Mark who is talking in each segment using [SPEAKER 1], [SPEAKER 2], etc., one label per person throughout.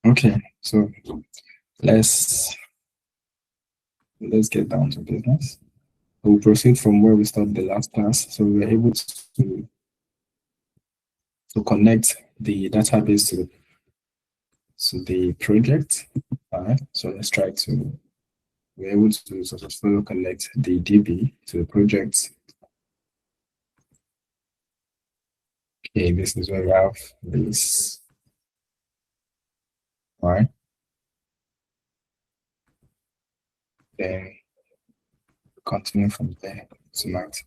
[SPEAKER 1] Okay, so let's let's get down to business. We'll proceed from where we stopped the last class. So we were able to connect the database to the project. All right. So let's try to we're able to successfully connect the DB to the project. Okay, this is where we have this. All right. Then continue from there tonight.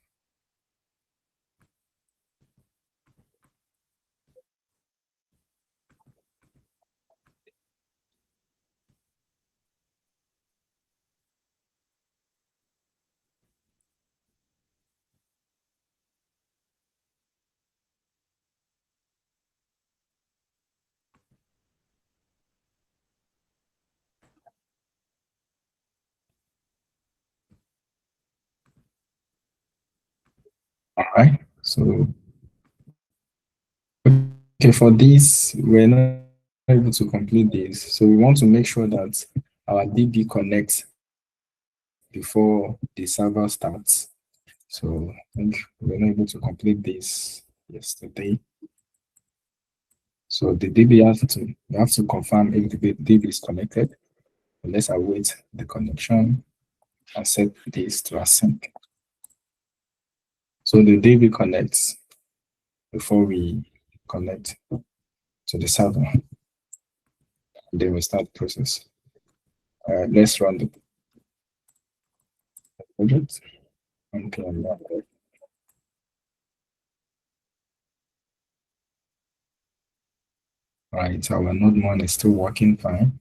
[SPEAKER 1] All right. So okay, for this, we're not able to complete this. So we want to make sure that our DB connects before the server starts. So I think we're not able to complete this yesterday. So the DB has to we have to confirm if the DB is connected. Let's await the connection and set this to async. So the DB connects before we connect to the server. Then we start the process. Let's run the project. Okay, right, our node one is still working fine.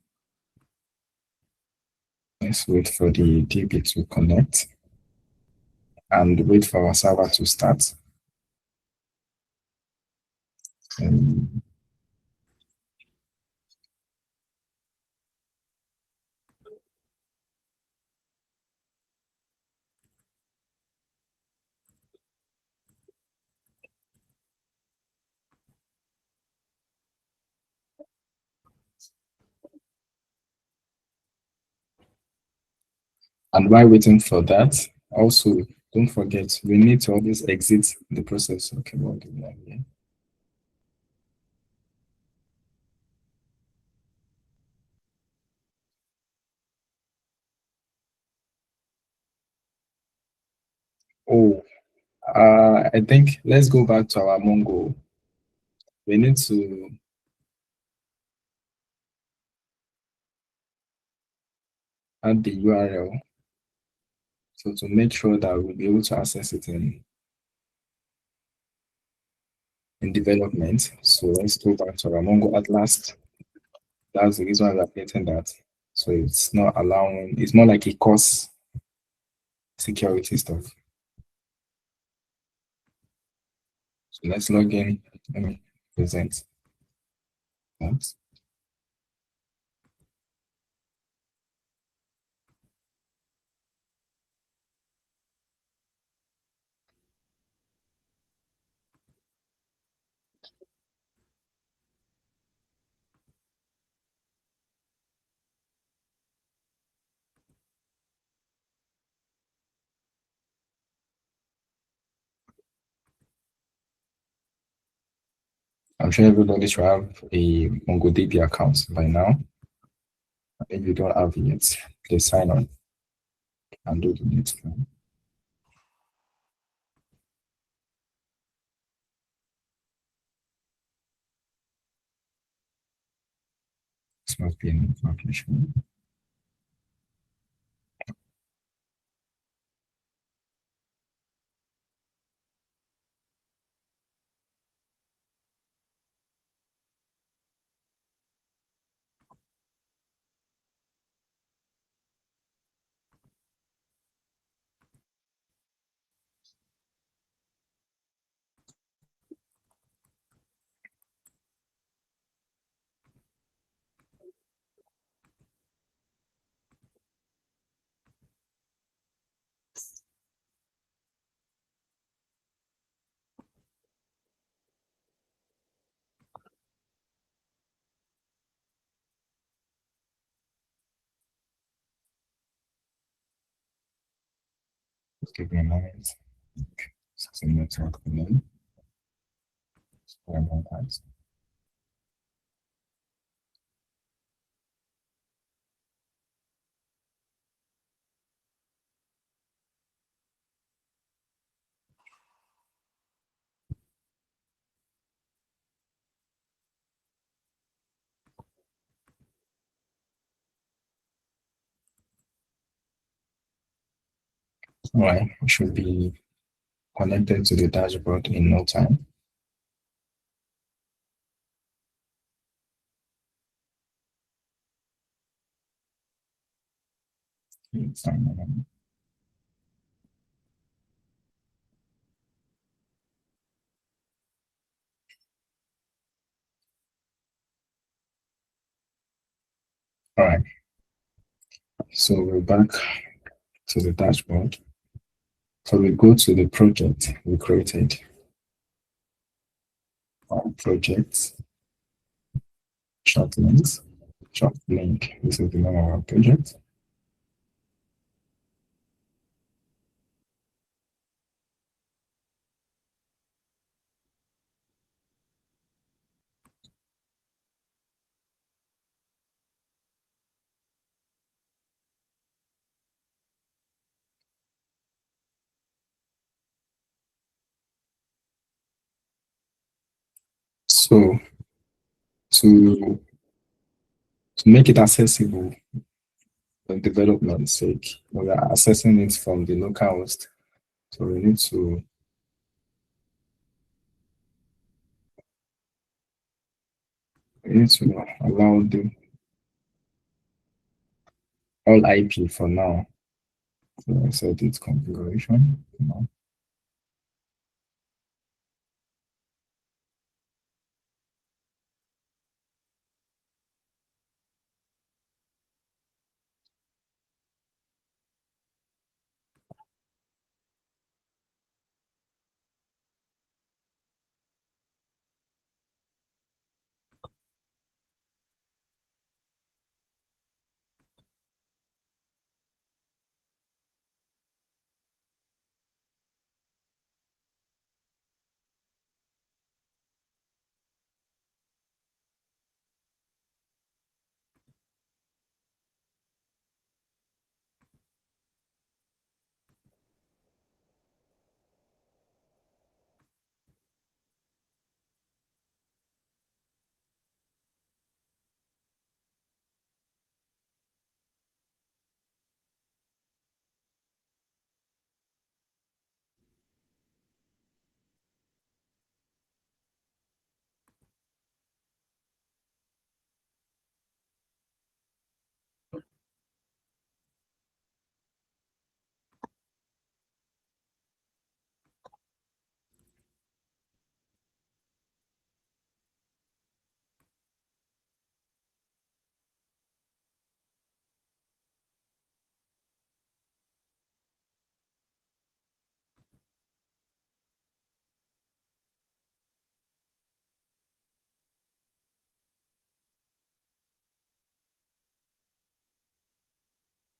[SPEAKER 1] Let's wait for the DB to connect and wait for our server to start. Um, and while waiting for that, also don't forget we need to always exit the process. Okay, what do we have here? Oh, I think let's go back to our Mongo. We need to add the URL. So to make sure that we'll be able to access it in development. So let's go back to our Mongo at last. That's the reason why we're getting that. So it's not allowing, it's more like a course security stuff. So let's log in. Let me present that. I'm sure everybody should have a MongoDB account by now. If you don't have it yet, please sign on and do the next one. This must be an application. Give me a moment. It's a network again. Sorry about that. All right, we should be connected to the dashboard in no time. All right, so we're back to the dashboard. So we go to the project we created. Our projects, short links, short link. This is the name of our project. So to to make it accessible for development's sake, we are accessing it from the localhost. So we need to allow the all IP for now. So I set its configuration.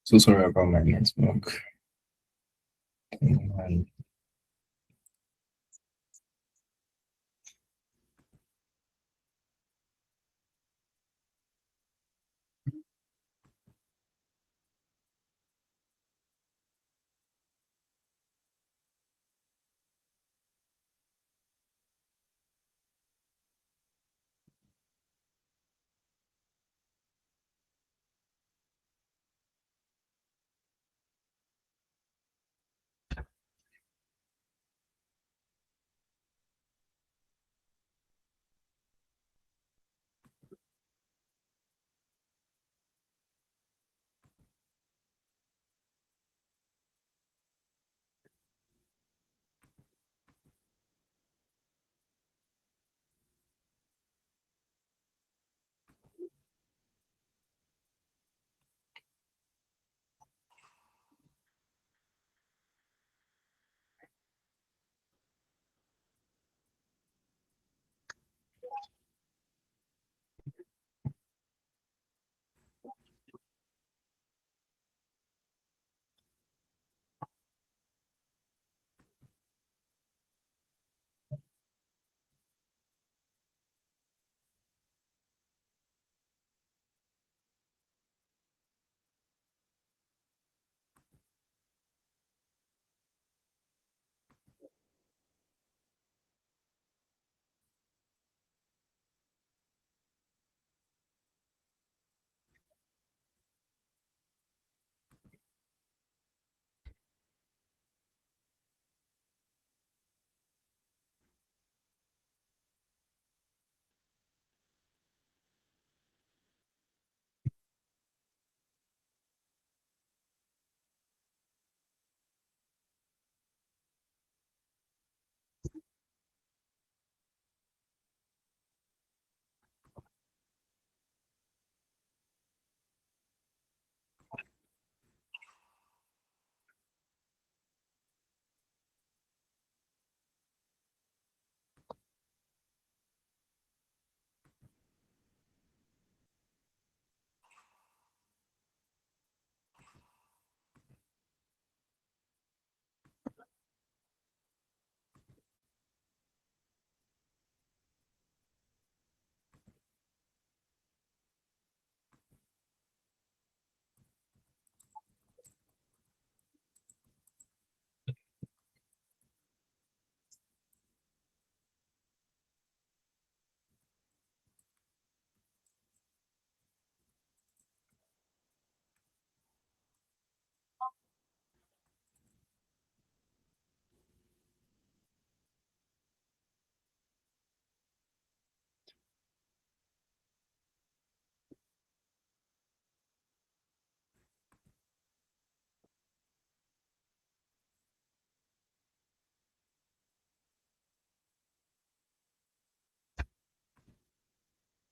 [SPEAKER 1] So sorry about my network. Um,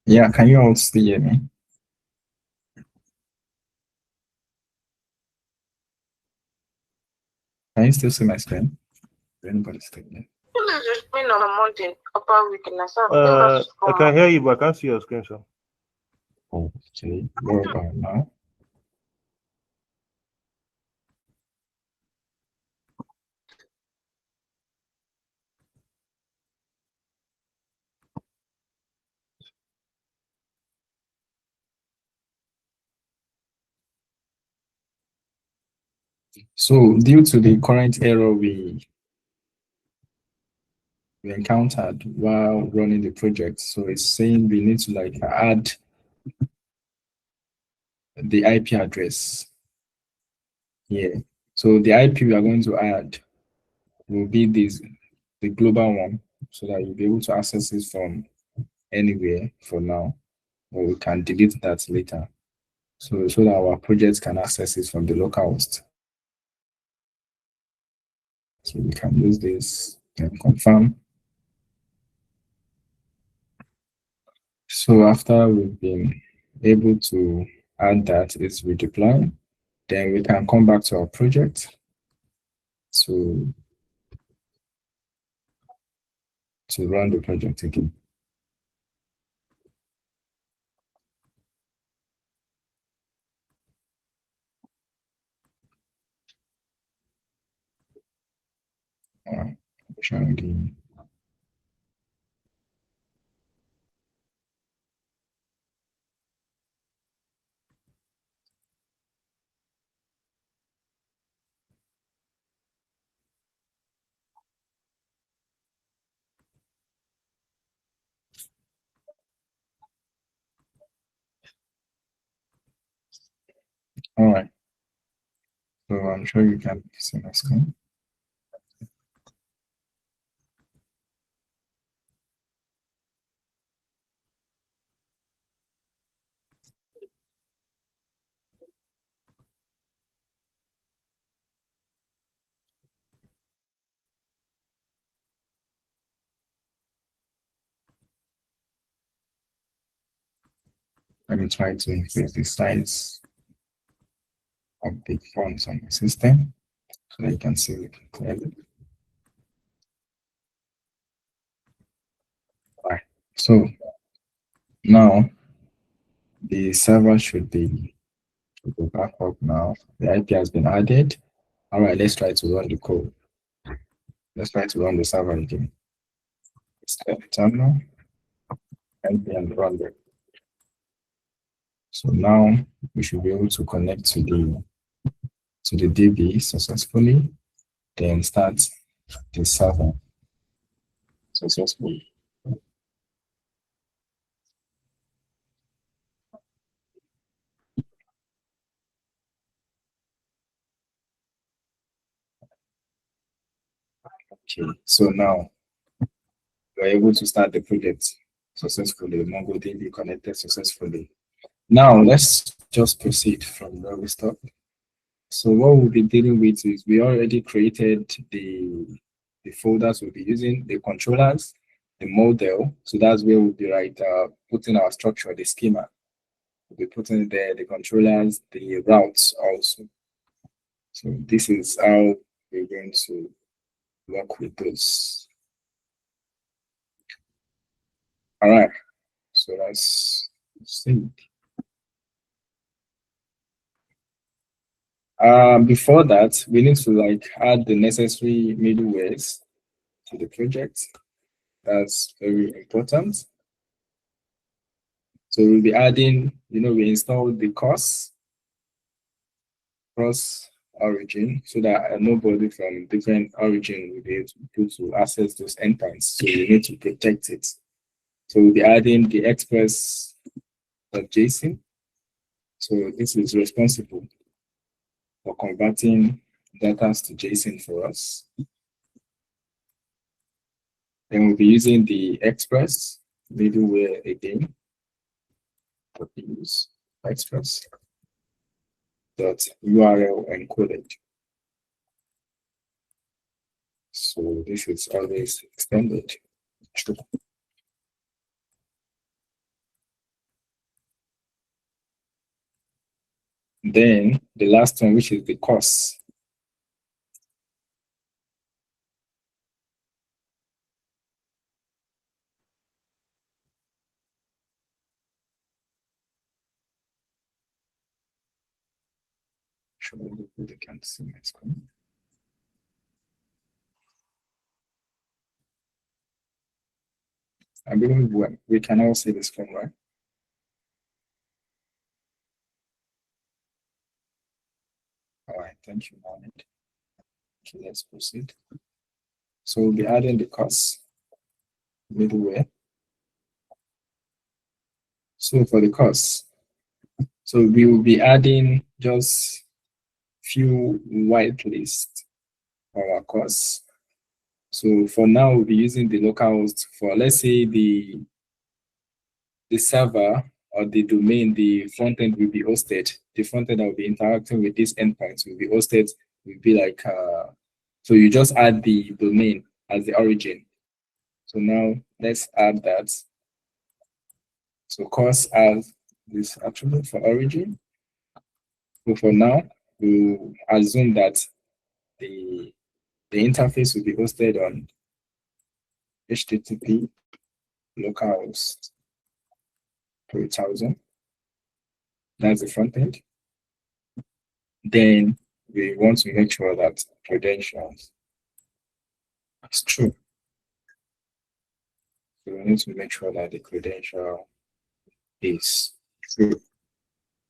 [SPEAKER 1] Yeah, can you all still hear me? Can you still see my screen? Anybody still here?
[SPEAKER 2] On a mountain, upper weakness. I can hear you, but I can't see your screen, sir.
[SPEAKER 1] Okay, what about now? So due to the current error we encountered while running the project, so it's saying we need to like add the IP address here. So the IP we are going to add will be the global one, so that you'll be able to access it from anywhere for now, or we can delete that later. So that our project can access it from the local host. So we can use this and confirm. So after we've been able to add that is redeploy, then we can come back to our project to run the project again. All right. Sharing the all right. So I'm sure you can see my screen. Let me try to increase the size of the fonts on the system so that you can see it clearly. All right. So now the server should be back up now. The IP has been added. All right, let's try to run the code. Let's try to run the server again. Terminal and run it. So now we should be able to connect to the DB successfully, then start the server successfully. Okay, so now we're able to start the project successfully. MongoDB connected successfully. Now let's just proceed from where we stopped. So what we'll be dealing with is we already created the folders we'll be using, the controllers, the model. So that's where we'll be putting our structure, the schema. We'll be putting there the controllers, the routes also. So this is how we're going to work with those. All right. So let's see. Before that, we need to like add the necessary middlewares to the project. That's very important. So we'll be adding, we installed the cross origin so that nobody from different origin will be able to access those endpoints. So we need to protect it. So we'll be adding the Express.js. So this is responsible for converting data to JSON for us. Then we'll be using the Express middleware again. Use Express dot URL encoded. So this is always extended. Then the last one, which is the course. Surely they can see my screen. I believe we can all see the screen, right? All right, thank you, Mohammed. Okay, let's proceed. So we'll be adding the course middleware. So for the course, so we will be adding just few whitelist for our course. So for now, we'll be using the localhost for, let's say, the server or the domain, the front end will be hosted. The front end that will be interacting with these endpoints will be hosted, will be like, so you just add the domain as the origin. So now let's add that. So course as this attribute for origin. So for now, we'll assume that the interface will be hosted on HTTP localhost 3000. That's the front end. Then we want to make sure that credentials is true. So we need to make sure that the credential is true.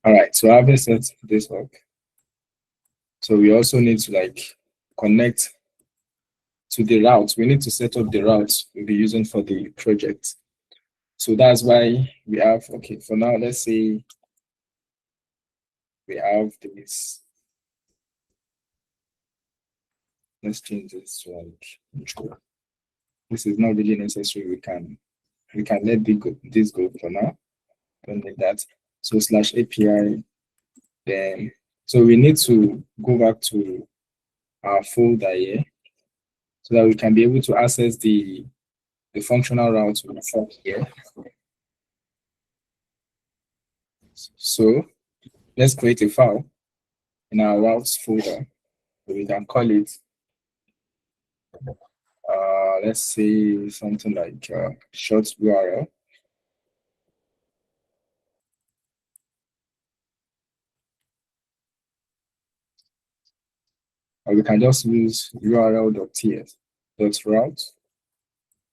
[SPEAKER 1] All right, so having set this up, so we also need to like connect to the route. We need to set up the routes we'll be using for the project. So that's why we have, okay, for now, let's say we have this. Let's change this to like intro. This is not really necessary. We can let this go for now. Don't need that. So slash API. Then so we need to go back to our folder here so that we can be able to access the functional route from here. So let's create a file in our routes folder. So we can call it let's say something like short URL. Or we can just use url.ts .route.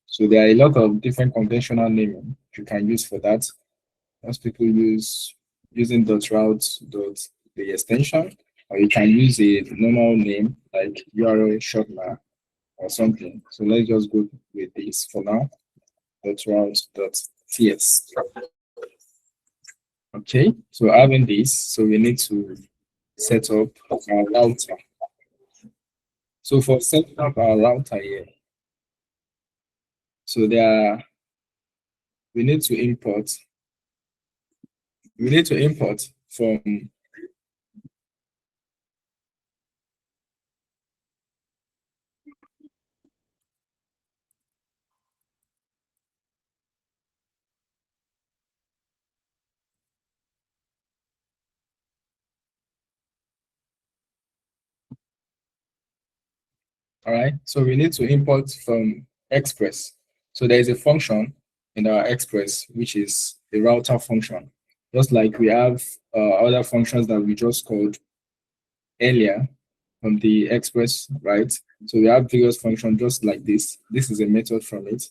[SPEAKER 1] So there are a lot of different conventional naming you can use for that. Most people using .route the extension, or you can use a normal name like URL shortener or something. So let's just go with this for now. .route.ts. Okay, so having this, so we need to set up our router. So for setting up our router here, so we need to import from all right. So we need to import from Express. So there is a function in our Express, which is the router function. Just like we have other functions that we just called earlier from the Express, right? So we have various functions just like this. This is a method from it.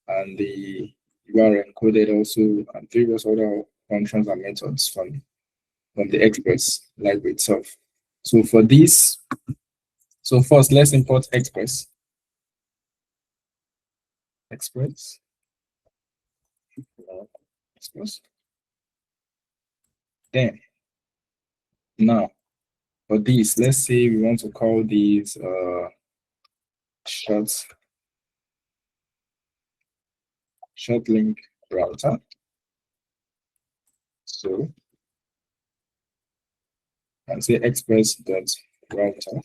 [SPEAKER 1] And the URL encoded also and various other functions and methods from the Express library itself. So for this, so first let's import Express. Express. Express. Then now for this, let's say we want to call these short link router. So and say express.router.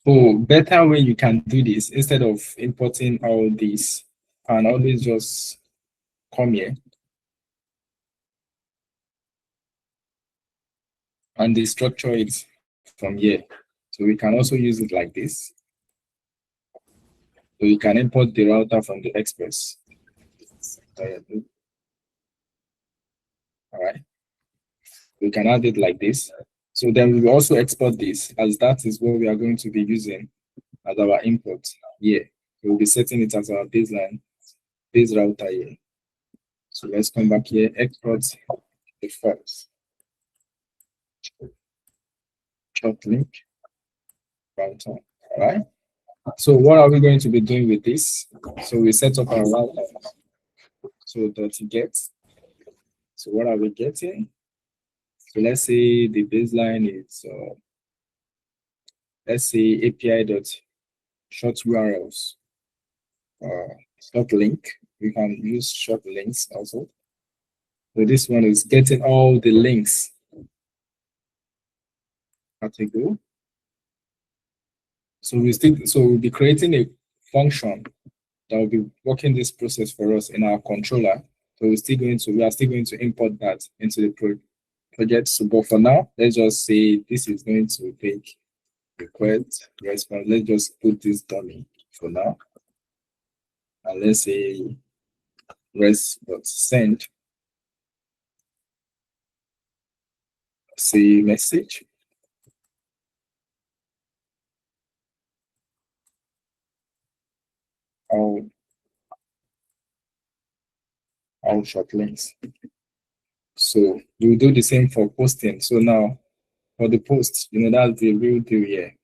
[SPEAKER 1] So better way you can do this instead of importing all these, and always just come here. So you can just use the URL. So let's say we want to call this short link router. So and destructure it from here. So we can also use it like this. So you can import the router from the Express. All right. We can add it like this. So then we will also export this, as that is what we are going to be using as our input here. We'll be setting it as our baseline, base router here. So let's come back here, export the files. Short link, router. All right. So what are we going to be doing with this? So we set up our router. So .get. So what are we getting? So let's say the baseline is, let's say API.short URLs. Short link. We can use short links also. So this one is getting all the links. Category. So we'll be creating a function that will be working this process for us in our controller. So we are still going to import that into the project. So but for now, let's just say this is going to take request response. Let's just put this dummy for now. And let's say res.send say message. All short links. So we'll do the same for posting. So now for the post, that's the real deal here.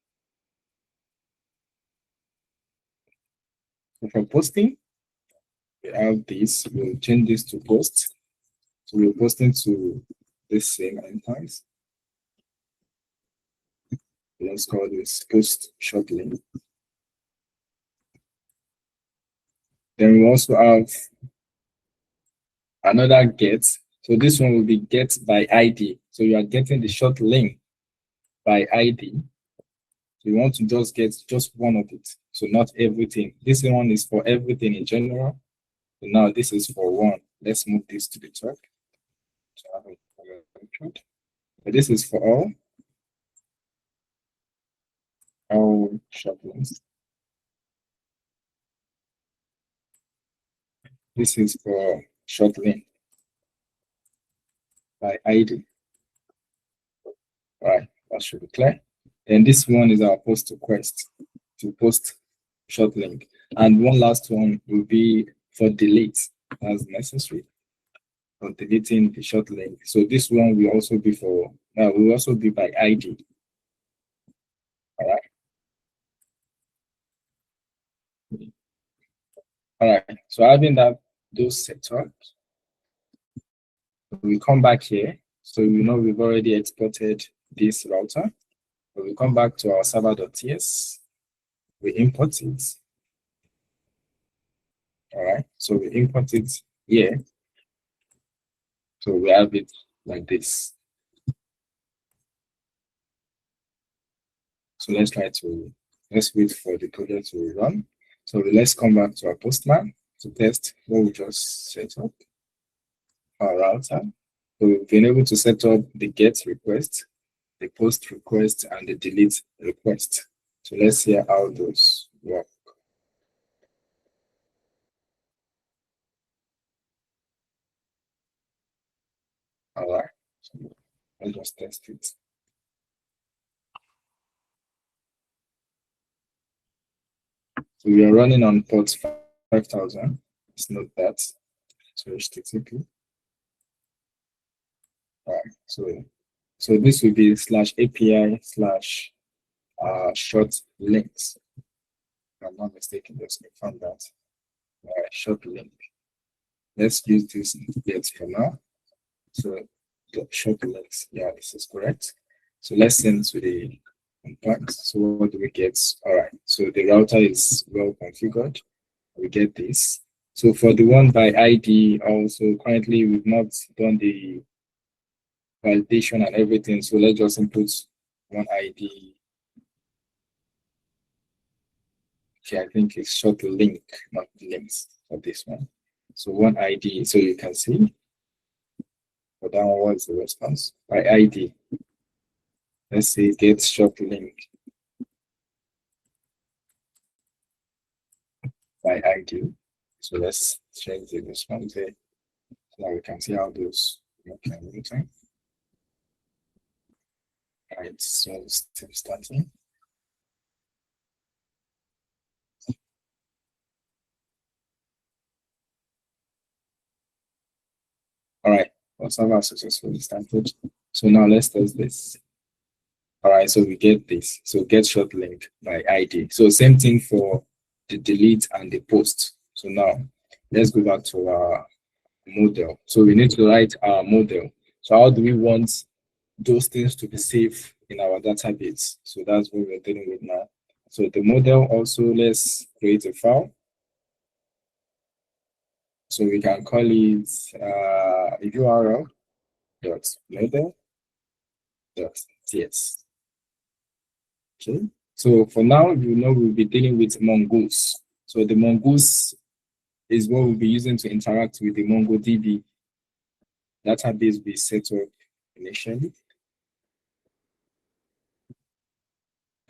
[SPEAKER 1] So for posting, we have this, we'll change this to post. So we're posting to this same endpoints. Let's call this post short link. Then we also have another get. So this one will be get by ID. So you are getting the short link by ID. So you want to just get just one of it. So not everything. This one is for everything in general. So now this is for one. Let's move this to the top. But this is for all short links. This is for short link by ID. All right, that should be clear. And this one is our post request to post short link. And one last one will be for delete as necessary for deleting the short link. So this one will also be will also be by ID. All right. All right. So having those set up, we come back here. So we've already exported this router. So we come back to our server.ts. We import it. All right. So we import it here. So we have it like this. So let's wait for the project to run. So let's come back to our postman to test what we just set up. Our router. So we've been able to set up the get request, the post request, and the delete request. So let's see how those work. All right. So let's just test it. So we are running on port 5000. Let's note that. So HTTP. All right. So this will be /API/ short links. If I'm not mistaken, just confirm that. All right, short link. Let's use this get for now. So the short links, yeah, this is correct. So let's send to the impact. So what do we get? All right. So the router is well configured. We get this. So for the one by ID, also currently we've not done the validation and everything. So let's just input one ID. Okay, I think it's short link, not links for this one. So one ID, so you can see. For that one, what's the response? By ID. let's say get short link by ID. So let's change the response there. Now we can see how those can meeting. Right, so still starting. All right, our server successfully started. So now let's test this. All right, so we get this. So get short link by ID. So same thing for the delete and the post. So now let's go back to our model. So we need to write our model. So how do we want those things to be saved in our database? So that's what we're dealing with now. So the model also, let's create a file. So we can call it URL dot model dot ts. Okay. So for now, we'll be dealing with mongoose. So the mongoose is what we'll be using to interact with the MongoDB database we set up initially.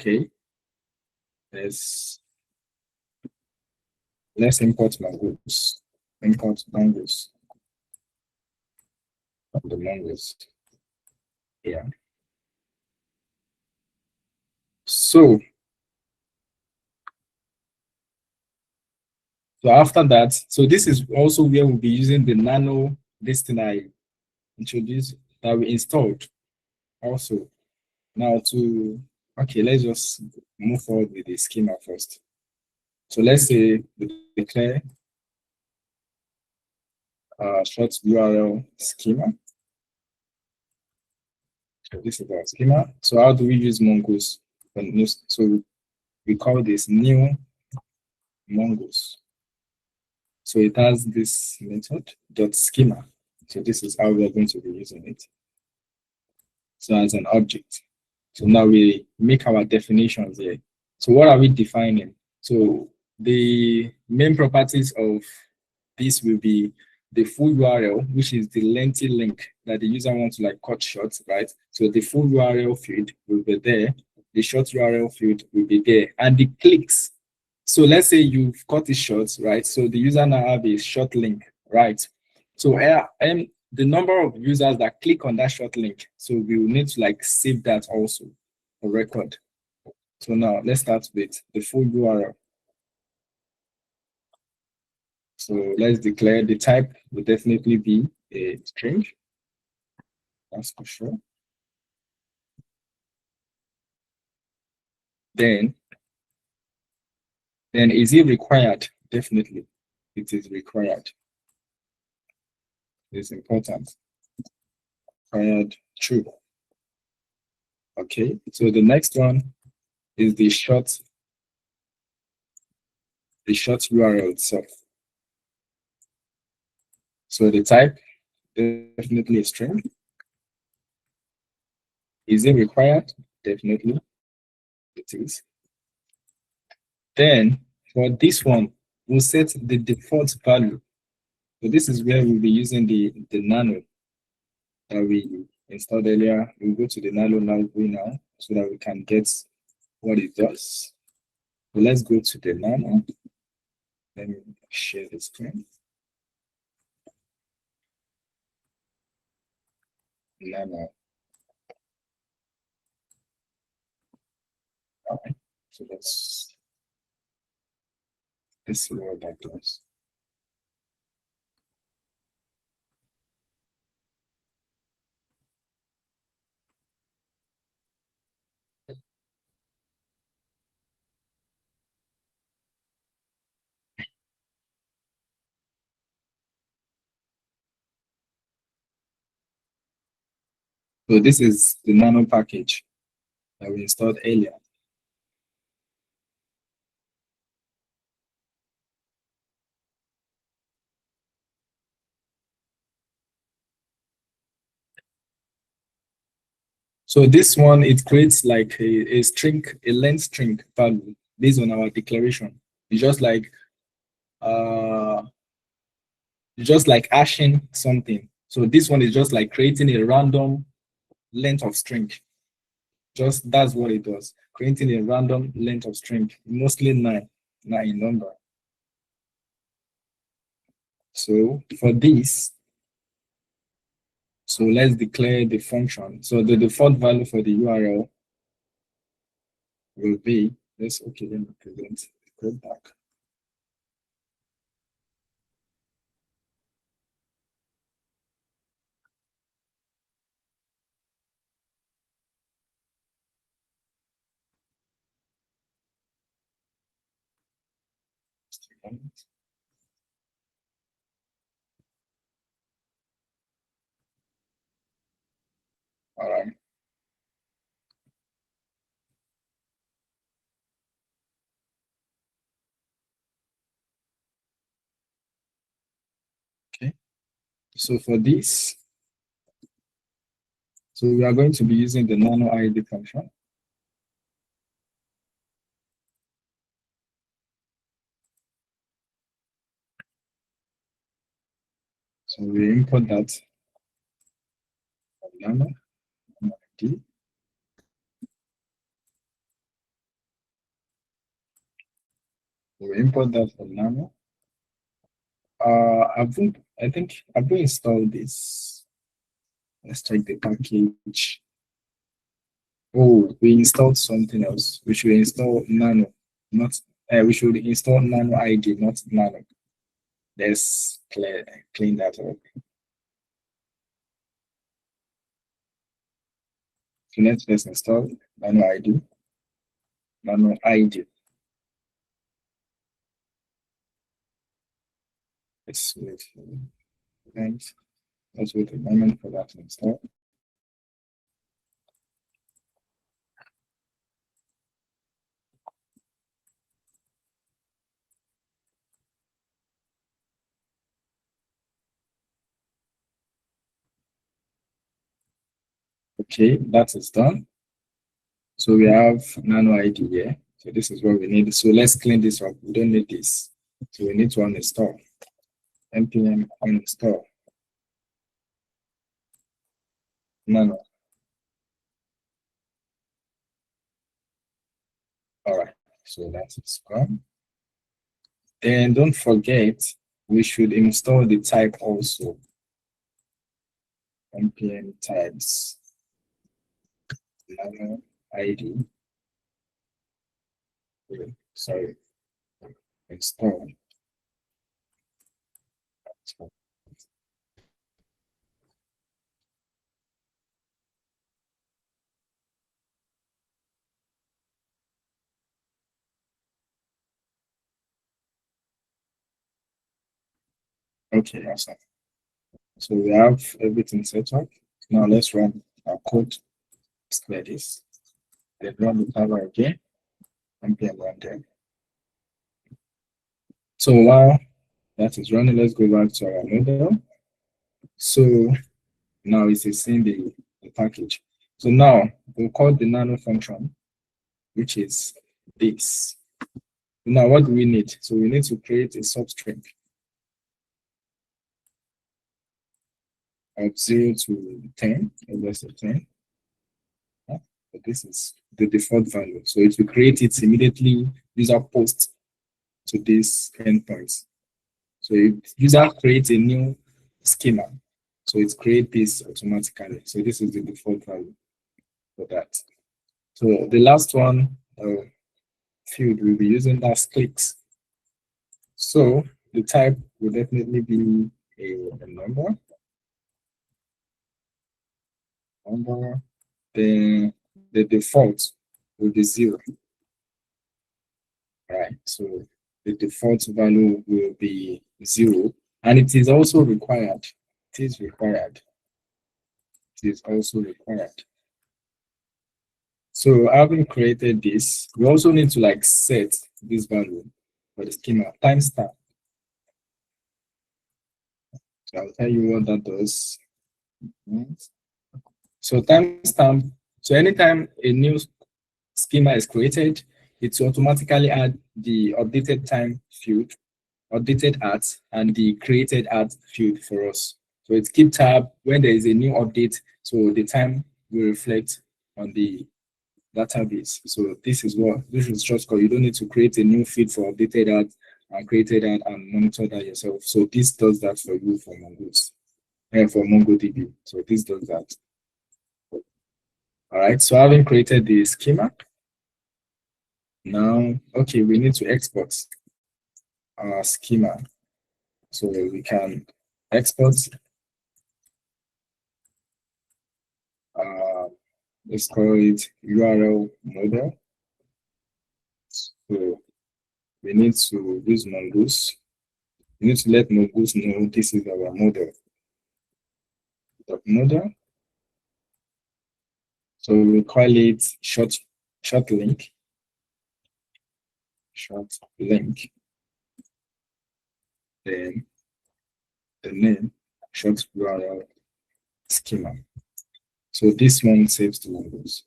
[SPEAKER 1] Okay. Let's import mongoose. Import mongoose from the mongoose. Yeah. So after that, so this is also where we'll be using the nano, this thing I introduced that we installed also. Now okay, let's just move forward with the schema first. So let's say we declare short URL schema. So this is our schema. So how do we use mongoose? So we call this new mongoose. So it has this method dot schema. So this is how we are going to be using it. So as an object. So now we make our definitions here. So what are we defining? So the main properties of this will be the full URL, which is the lengthy link that the user wants to like cut short, right? So the full URL field will be there. The short URL field will be there. And the clicks. So let's say you've cut it short, right? So the user now have a short link, right? So the number of users that click on that short link, so we will need to like save that also for record. So now let's start with the full URL. So let's declare the type will definitely be a string. That's for sure. Then is it required? Definitely, it is required. It's important. Required true. Okay, so the next one is the short URL itself. So the type definitely a string. Is it required? Definitely it is. Then for this one, we'll set the default value. So this is where we'll be using the nano that we installed earlier. We'll go to the nano library now so that we can get what it does. So let's go to the nano. Let me share the screen. Nano. All right. So let's see what that does. So this is the nano package that we installed earlier. So this one, it creates like a string, a length string value based on our declaration. It's just like hashing something. So this one is just like creating a random length of string. Just that's what it does, creating a random length of string, mostly nine in number. So for this, so let's declare the function. So the default value for the URL will be, let me present, go back. All right. Okay. So for this, so we are going to be using the nano ID function. So we import that from nano ID. We import that from nano. I think I've installed this. Let's check the package. Oh, we installed something else. We should install nano, not we should install nano ID, not nano. Let's clean that up. So let's install nano ID. Nano ID. Let's wait for event. Let's wait a moment for that to install. Okay, that is done. So we have nano ID here. So this is what we need. So let's clean this up. We don't need this. So we need to uninstall. npm uninstall nano. All right. So that is gone. Then don't forget, we should install the type also. npm types nano ID. Sorry, install. Okay, awesome. So we have everything set up. Now let's run our code. Display this. Then run the server again. npm run there. So while that is running, let's go back to our model. So now it's seeing the package. So now we'll call the nano function, which is this. Now what do we need? So we need to create a substring of 0 to 10, or less than 10. Yeah, but this is the default value. So it will create it immediately, user post to this endpoint. So if user creates a new schema, so it creates this automatically. So this is the default value for that. So the last one field we'll be using, that's clicks. So the type will definitely be a number. Then the default will be 0. Right. So the default value will be 0, and it is also required. It is required. It is also required. So having created this, we also need to like set this value for the schema timestamp. So I'll tell you what that does. So timestamp. So anytime a new schema is created, it will automatically add the updated time field, updated art, and the created art field for us. So it's keep tab when there is a new update, so the time will reflect on the database. So this is just called. You don't need to create a new feed for updated that and created that and monitor that yourself. So this does that for you for Mongoose and for MongoDB. So this does that. All right. So having created the schema, now okay, we need to export our schema. So we can export. Let's call it URL model. So we need to use Mongoose. We need to let Mongoose know this is our model. Model. So we call it short link. Short link. Then the name short URL schema. So this one saves to Mongoose.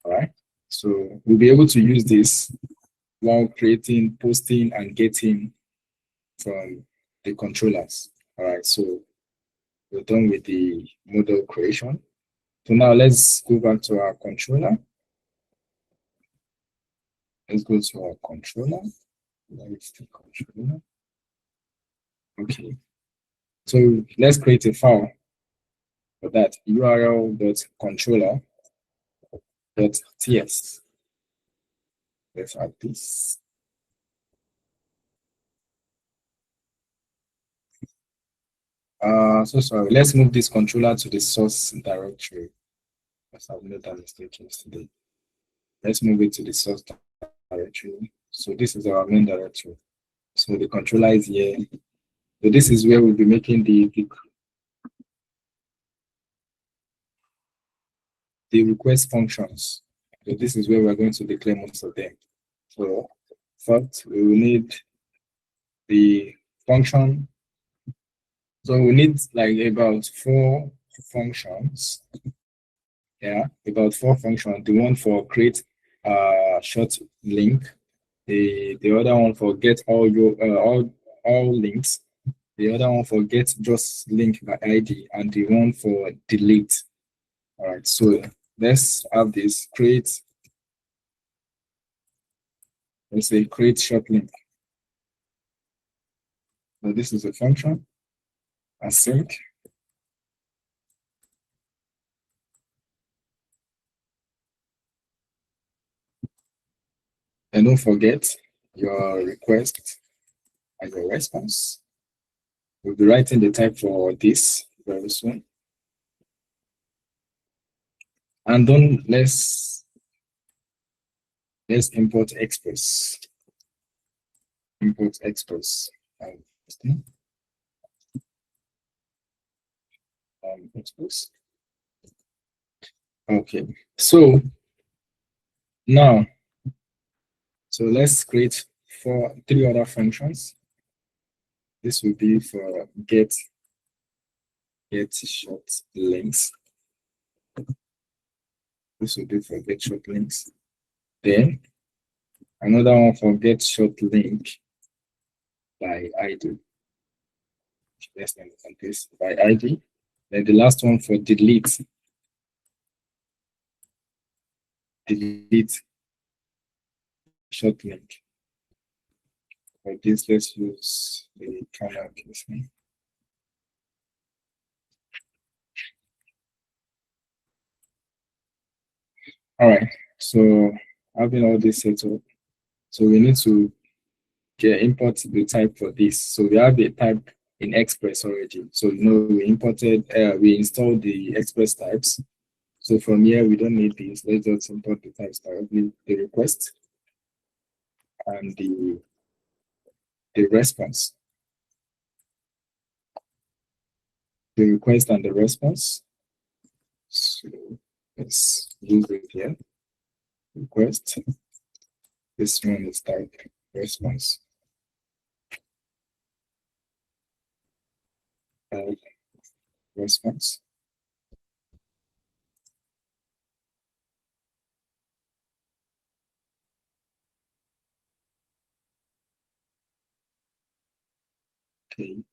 [SPEAKER 1] All right. So we'll be able to use this while creating, posting, and getting from the controllers. All right. So we're done with the model creation. So now let's go back to our controller. Let's go to our controller. Let's the controller. Okay. So let's create a file for that url.controller.ts. Let's add this. So sorry. Let's move this controller to the source directory. I've made that mistake yesterday. Let's move it to the source directory. So this is our main directory. So the controller is here. So this is where we'll be making the request functions. So this is where we're going to declare most of them. So first, we will need the function. So we need like about 4 functions. Yeah, about 4 functions. The one for create short link, the other one for get all your all links, the other one for get just link by ID, and the one for delete. All right, so let's have this create. Let's say create short link. So this is a function. Async. And don't forget your request and your response. We'll be writing the type for this very soon. And then let's import Express. Import Express. Express. Okay. So now, so let's create 3 other functions. This will be for get short links. This will be for get short links. Then another one for get short link by ID. Let's name this by ID. Then the last one for delete short link. For this, let's use the camera case. All right. So having all this set up, so we need to import the type for this. So we have a type in Express already. So we we installed the Express types. So from here we don't need these. Let's just import the types directly, the request and the response. The request and the response. So let's use it here. Request. This one is type response. Response. Okay.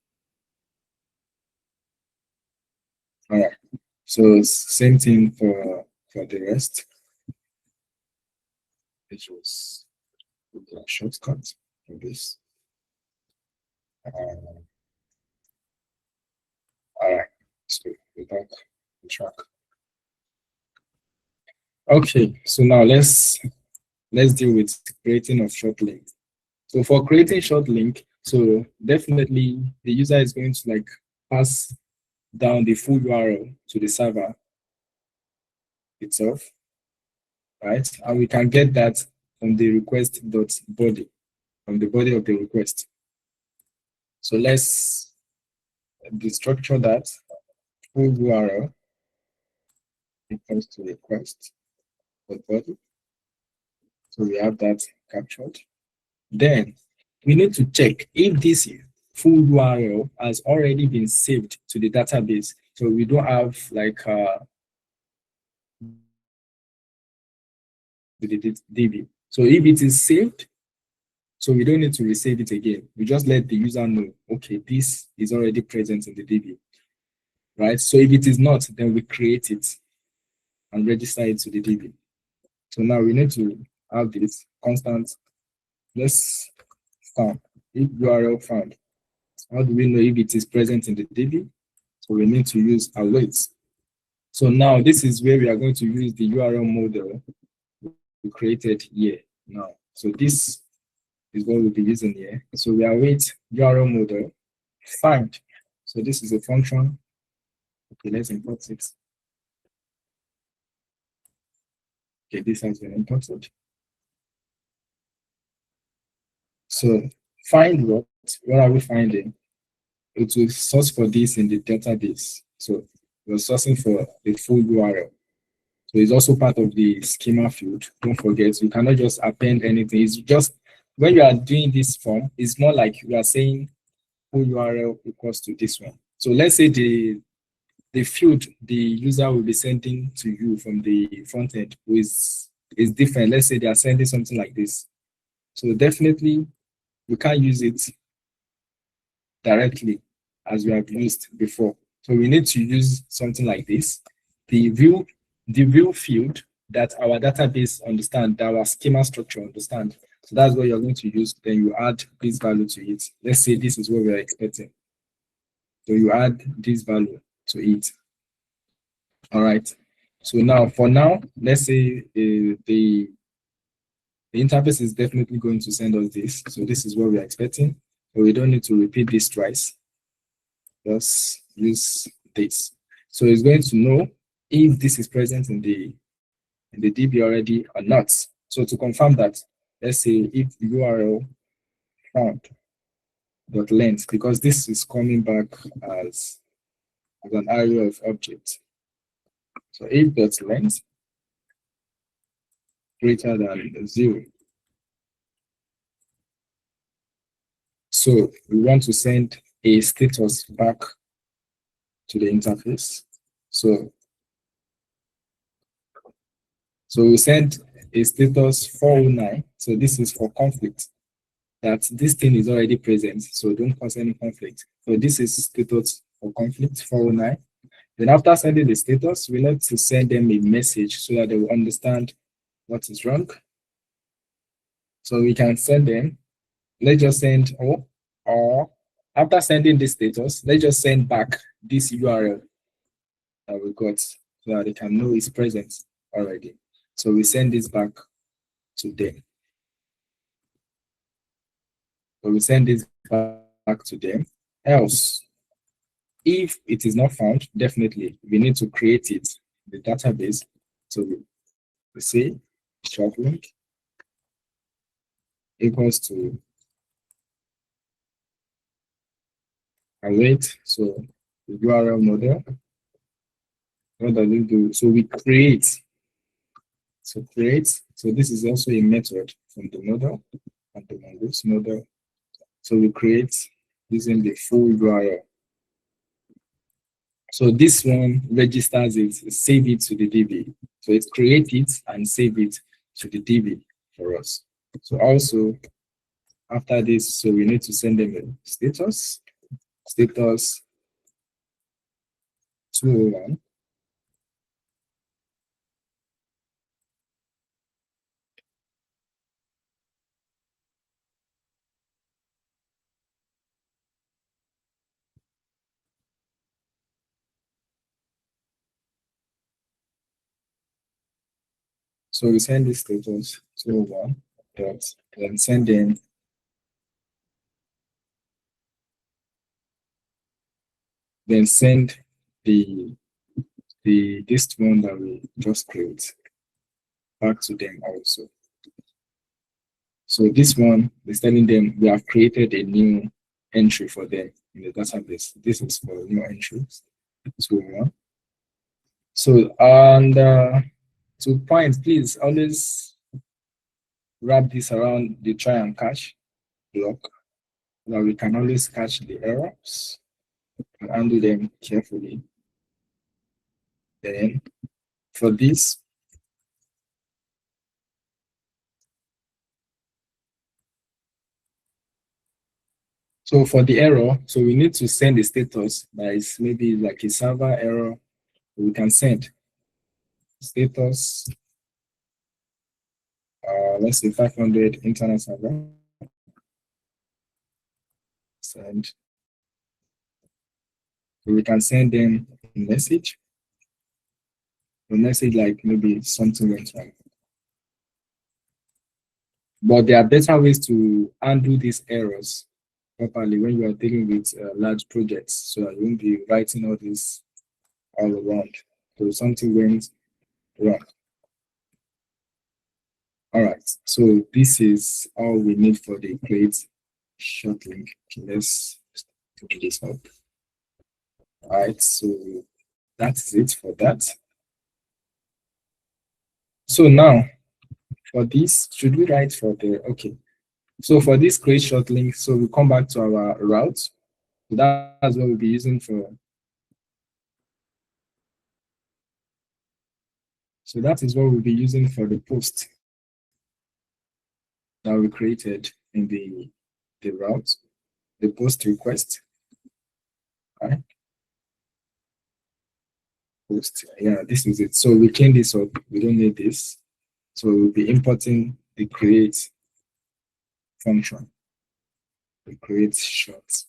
[SPEAKER 1] All right. So same thing for for the rest, it was a shortcut for this. All right, so we're back on track. Okay, so now let's deal with creating of short link. So for creating short link, so definitely the user is going to like pass down the full URL to the server itself, right? And we can get that from the request.body, from the body of the request. So let's destructure that full URL equals to request.body. So we have that captured. Then we need to check if this full URL has already been saved to the database. So we don't have like the DB. So if it is saved, so we don't need to resave it again. We just let the user know, okay, this is already present in the DB, right? So if it is not, then we create it and register it to the DB. So now we need to have this constant. Let's found. If URL found, how do we know if it is present in the DB? So we need to use await. So now this is where we are going to use the URL model we created here now. So this is what we'll be using here. So we await URL model find. So this is a function. Okay, let's import it. Okay, this has been imported. So find what? What are we finding? It will source for this in the database. So we're sourcing for the full URL. So it's also part of the schema field. Don't forget, you cannot just append anything. It's just when you are doing this form, it's more like you are saying full URL equals to this one. So let's say the field the user will be sending to you from the front end is different. Let's say they are sending something like this. So definitely we can't use it directly as we have used before. So we need to use something like this. The view field that our database understand, that our schema structure understand. So that's what you're going to use. Then you add this value to it. Let's say this is what we're expecting. So you add this value to it. All right. So now, for now, let's say the interface is definitely going to send us this. So this is what we're expecting. But we don't need to repeat this twice. Just use this. So it's going to know if this is present in the DB already or not. So to confirm that, let's say if URL found dot length, because this is coming back as an array of objects. So if dot length greater than 0. So we want to send a status back to the interface. So we send a status 409. So this is for conflict, that this thing is already present. So don't cause any conflict. So this is status for conflict 409. Then after sending the status, we need to send them a message so that they will understand what is wrong. So we can send them, let's just send or after sending this status, let's just send back this URL that we got so that they can know it's present already. So we send this back to them. So we send this back to them. Else, if it is not found, definitely we need to create it in the database. So we say short link equals to await. So the URL model. What does it do? So we create. So create. So this is also a method from the model and the mongoose model. So we create using the full URL. So this one registers it, save it to the DB. So it create it and save it to the DB for us. So also after this, so we need to send them a status 201. So we send this status to one dot, then send in the this one that we just create back to them also. So this one is telling them we have created a new entry for them in the database. This is for new entries. So and to point, please always wrap this around the try and catch block, that we can always catch the errors and handle them carefully. Then for this, so for the error, so we need to send a status that is maybe like a server error. We can send status, let's say 500 internet server, send. So we can send them a message like maybe something went wrong. But there are better ways to undo these errors properly when you are dealing with large projects, so that you won't be writing all this all around. So something went wrong. All right, so this is all we need for the create short link. Okay, let's do this up. All right, so that's it for that. So now for this, should we write for the, okay. So for this create short link, so we come back to our route. So that's what we'll be using for. So that is what we'll be using for the post that we created in the route, the post request. Right? Post, yeah, this is it. So we clean this up. We don't need this. So we'll be importing the create function. The create short.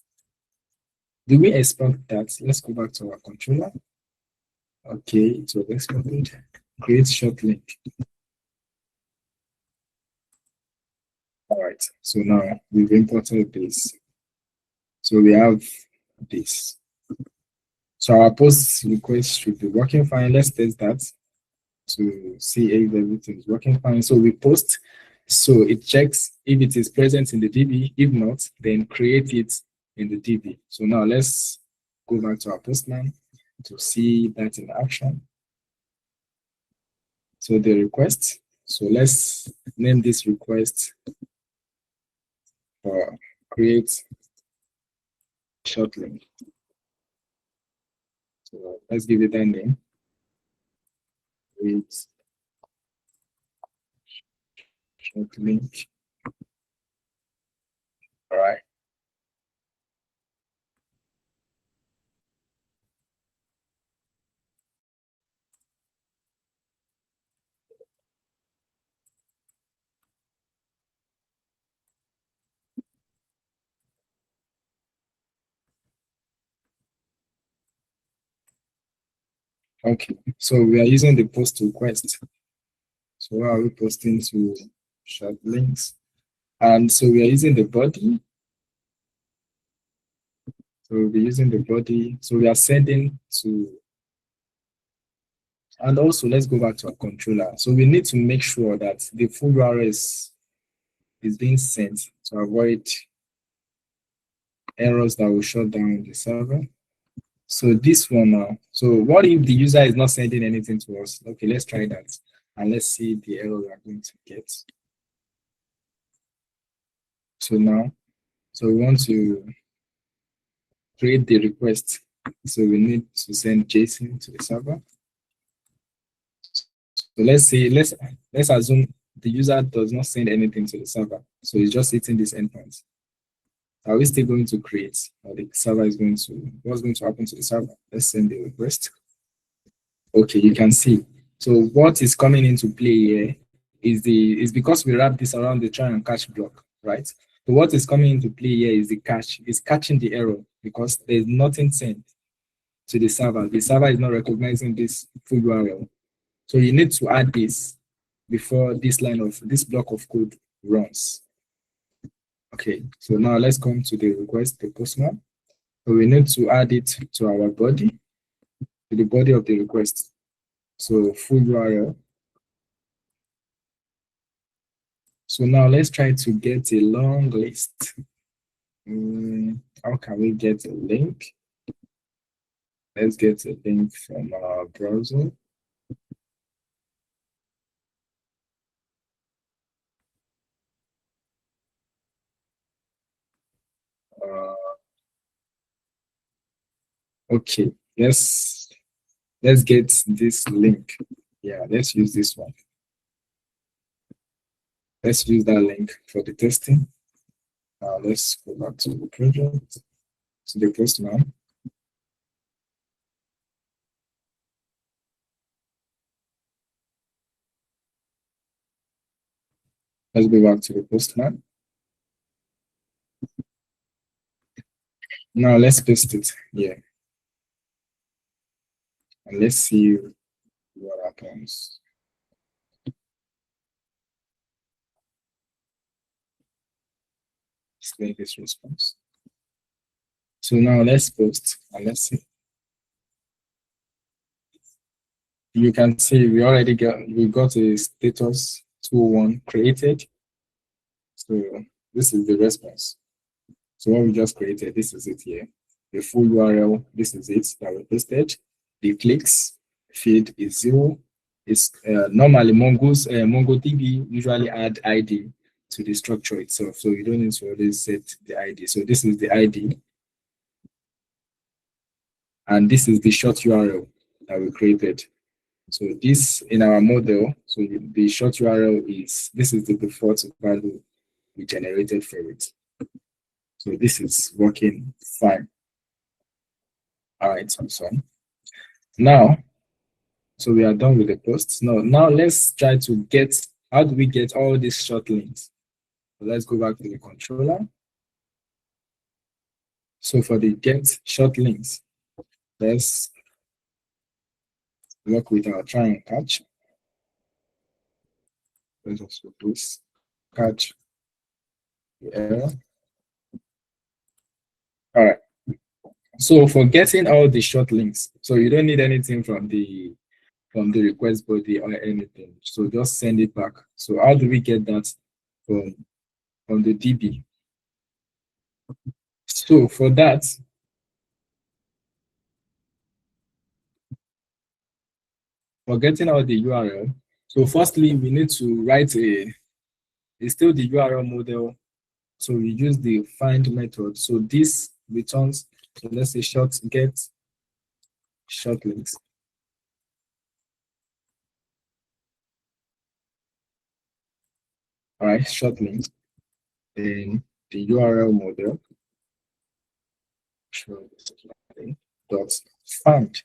[SPEAKER 1] Do we expect that? Let's go back to our controller. Okay, so let's create short link. All right, so now we've imported this. So we have this. So our post request should be working fine. Let's test that to see if everything is working fine. So we post, so it checks if it is present in the DB. If not, then create it in the DB. So now let's go back to our postman to see that in action. So the request, so let's name this request for create short link. So let's give it a name. Create short link. All right. Okay, so we are using the post request. So why are we posting to short links? And so we are using the body. So we'll be using the body. So we are sending to, and also let's go back to our controller. So we need to make sure that the full URL is being sent to avoid errors that will shut down the server. So this one now, so what if the user is not sending anything to us? Okay, let's try that. And let's see the error we are going to get. So now, so we want to create the request. So we need to send JSON to the server. So let's say, let's assume the user does not send anything to the server. So it's just hitting this endpoint. Are we still going to create, or the server is going to, what's going to happen to the server? Let's send the request. Okay, you can see. So what is coming into play here is because we wrap this around the try and catch block, right? So what is coming into play here is the catch. It's catching the error because there's nothing sent to the server. The server is not recognizing this full URL. So you need to add this before this block of code runs. Okay, so now let's come to the request, the postman. So we need to add it to our body, to the body of the request. So full URL. So now let's try to get a long list. How can we get a link? Let's get a link from our browser. Okay, let's get this link. Yeah, let's use this one. Let's use that link for the testing. Let's go back to the project, to the postman. Let's go back to the postman. Now let's paste it here. And let's see what happens. Display this response. So now let's post and let's see. You can see we got a status 201 created. So this is the response. So what we just created, this is it here. The full URL, this is it that we pasted. The clicks field is 0. It's normally MongoDB usually add ID to the structure itself, so you don't need to always set the ID. So this is the ID, and this is the short URL that we created. So this in our model, so the short URL is this is the default value we generated for it. So this is working fine. All right, so now, so we are done with the posts. Now let's try to get, how do we get all these short links? So let's go back to the controller. So for the get short links, let's work with our try and catch. Let's also please catch the error. All right. So for getting all the short links, so you don't need anything from the request body or anything. So just send it back. So how do we get that from the DB? So for that, for getting out the URL, so firstly we need to write it's still the URL model. So we use the find method. So this returns, so let's say get short links. All right, short links. Then the URL model dot find.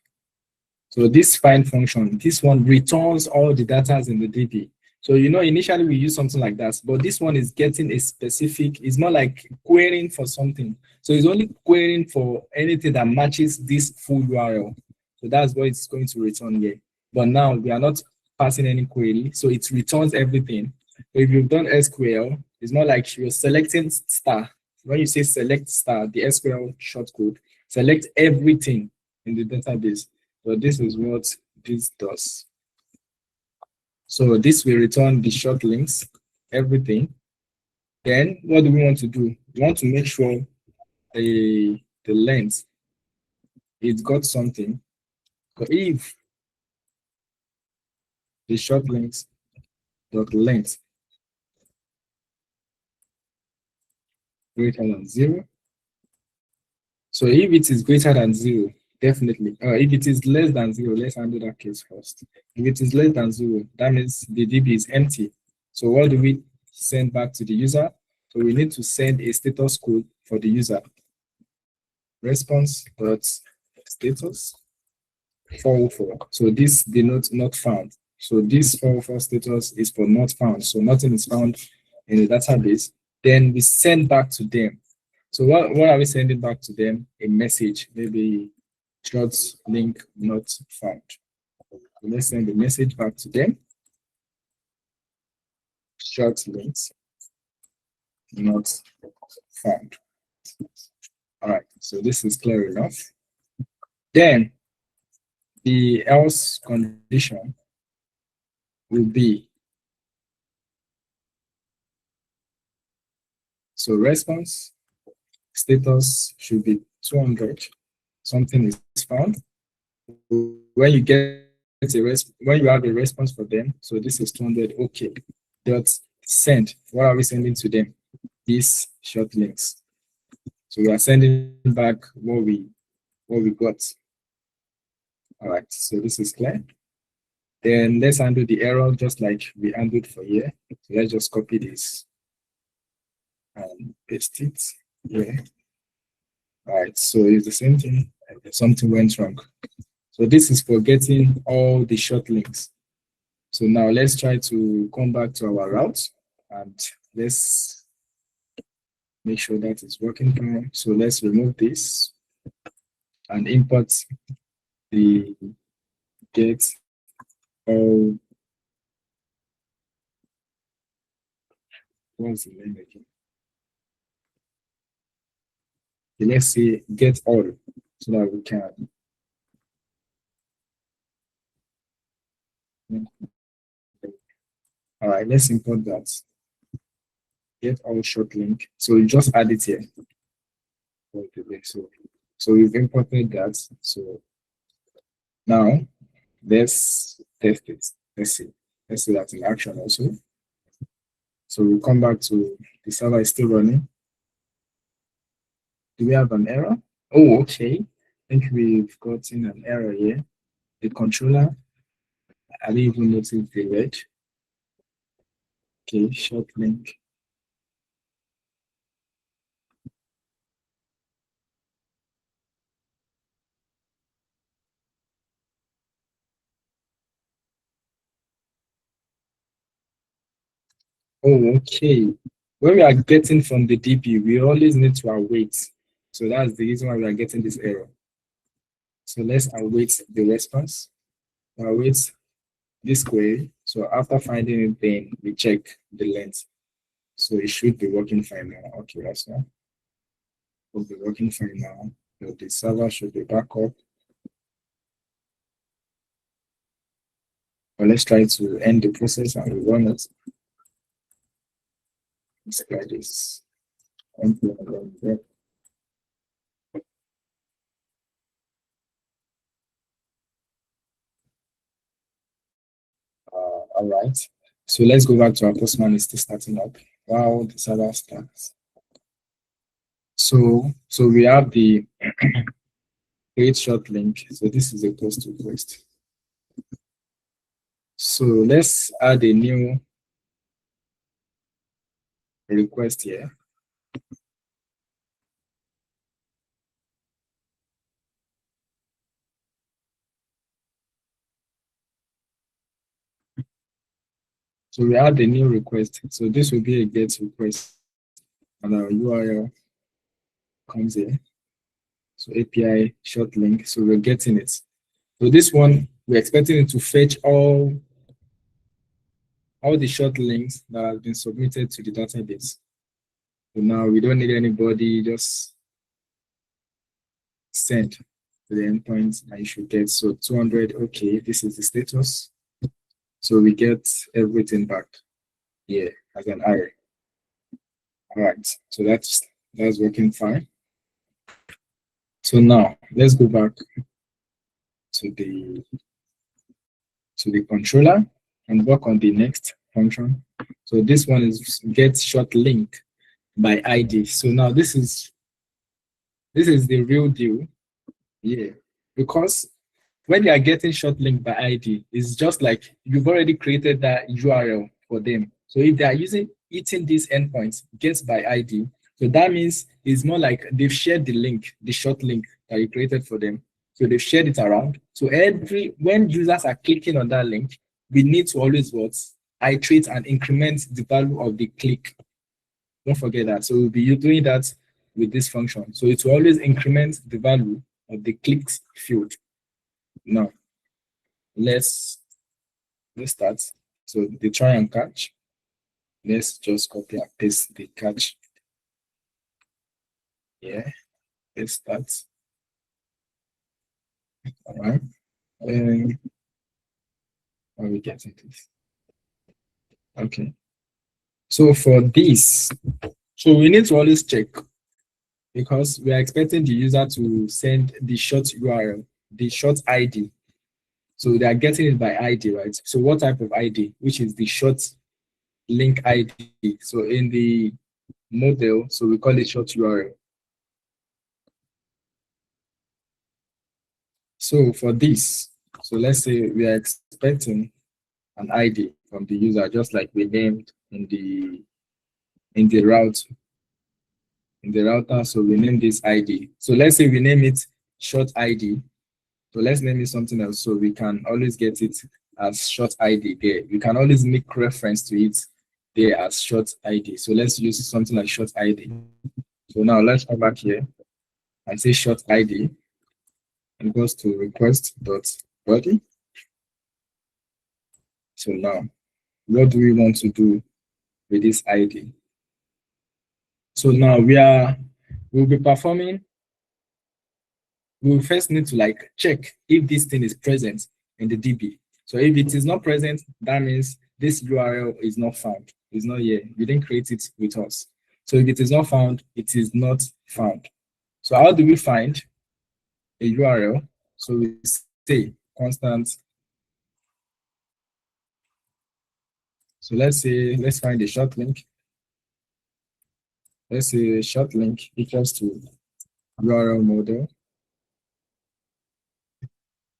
[SPEAKER 1] So this find function, this one returns all the data in the DB. So initially we use something like that, but this one is getting a specific, it's more like querying for something. So it's only querying for anything that matches this full URL. So that's what it's going to return here. But now we are not passing any query, so it returns everything. So if you've done SQL, it's more like you're selecting star. When you say select star, the SQL shortcode, select everything in the database. So this is what this does. So this will return the short links, everything. Then what do we want to do? We want to make sure the length, it's got something. So if the short links dot length greater than 0, so if it is greater than 0, definitely. If it is less than 0, let's handle that case first. If it is less than 0, that means the DB is empty. So what do we send back to the user? So we need to send a status code for the user. Response dot status 404. So this denotes not found. So this 404 status is for not found. So nothing is found in the database. Then we send back to them. So what are we sending back to them? A message, maybe short link not found. So let's send the message back to them. short links not found. All right, so this is clear enough. Then the else condition will be, so response status should be 200, something is found. When you get when you have a response for them, so this is 200, okay. Dot send, what are we sending to them? These short links. So we are sending back what we got. All right, so this is clear. Then let's handle the error just like we handled for here. So let's just copy this and paste it here. All right, so it's the same thing. Something went wrong. So this is for getting all the short links. So now let's try to come back to our route and let's make sure that it's working fine. So let's remove this and import the get all, what's the name again? Okay, let's say get all so that we can. All right, let's import that. Get all short link. So you just add it here. So we've imported that. So now let's test it. Let's see. Let's see that in action also. So we'll come back to the server is still running. Do we have an error? Oh, okay. I think we've gotten an error here. The controller, I didn't even notice the red. Okay, short link. Oh, okay. When we are getting from the DB, we always need to await. So that's the reason why we are getting this error. So let's await the response. Await this query. So after finding it, then we check the length. So it should be working fine now. Okay, that's now. Will be working fine now. So the server should be back up. But let's try to end the process and we run it. Let's try this. All right. So let's go back to our Postman. It's still starting up. Wow, the server starts. So we have the create short link. So this is a post request. So let's add a new request here. So we add a new request. So this will be a get request and our URL comes here. So API short link. So we're getting it. So this one, we're expecting it to fetch all the short links that have been submitted to the database. So now we don't need anybody, just send to the endpoint and you should get. So 200, okay, this is the status. So we get everything back here as an array. All right, so that's working fine. So now let's go back to the controller and work on the next function. So this one is get short link by ID. So now this is the real deal. Yeah, because when you are getting short link by ID, it's just like you've already created that URL for them. So if they are eating these endpoints, gets by ID, so that means it's more like they've shared the link, the short link that you created for them. So they've shared it around. So when users are clicking on that link, we need to always iterate and increment the value of the click. Don't forget that. So we'll be doing that with this function. So it will always increment the value of the clicks field. Now, let's start. So the try and catch. Let's just copy and paste the catch. Yeah, let's start. All right. Are we getting this? Okay. So for this, so we need to always check because we are expecting the user to send the short URL, the short ID. So they are getting it by ID, right? So what type of ID? Which is the short link ID. So in the model, so we call it short URL. So for this, so let's say we are expecting an ID from the user, just like we named in the route, in the router. So we name this ID. So let's say we name it short ID. So let's name it something else so we can always get it as short ID there. We can always make reference to it there as short ID. So let's use something like short ID. So now let's come back here and say short ID and goes to request.body. So now, what do we want to do with this ID? So now we'll be performing. We'll first need to like check if this thing is present in the DB. So if it is not present, that means this URL is not found. It's not here. We didn't create it with us. So if it is not found, it is not found. So how do we find a URL? So we say constant. So let's find a short link. Let's say short link equals to URL model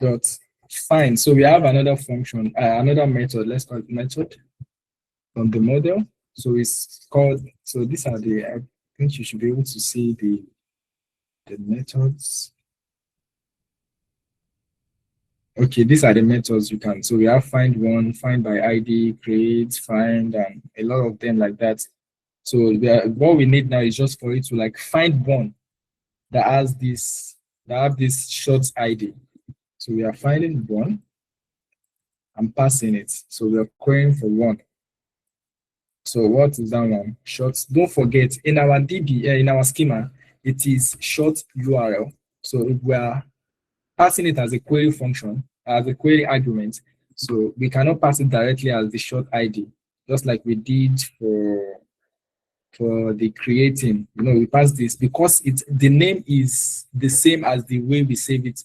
[SPEAKER 1] dot find. So we have another function, another method. Let's call it method from the model. So it's called. So these are the. I think you should be able to see the methods. Okay, these are the methods you can. So we have find one, find by ID, create, find, and a lot of them like that. So what we need now is just for it to like find one that has this short ID. So we are finding one and passing it. So we are querying for one. So what is that one? Short. Don't forget in our DB, in our schema, it is short URL. So if we are passing it as a query function, as a query argument, so we cannot pass it directly as the short ID, just like we did for the creating. We pass this because the name is the same as the way we save it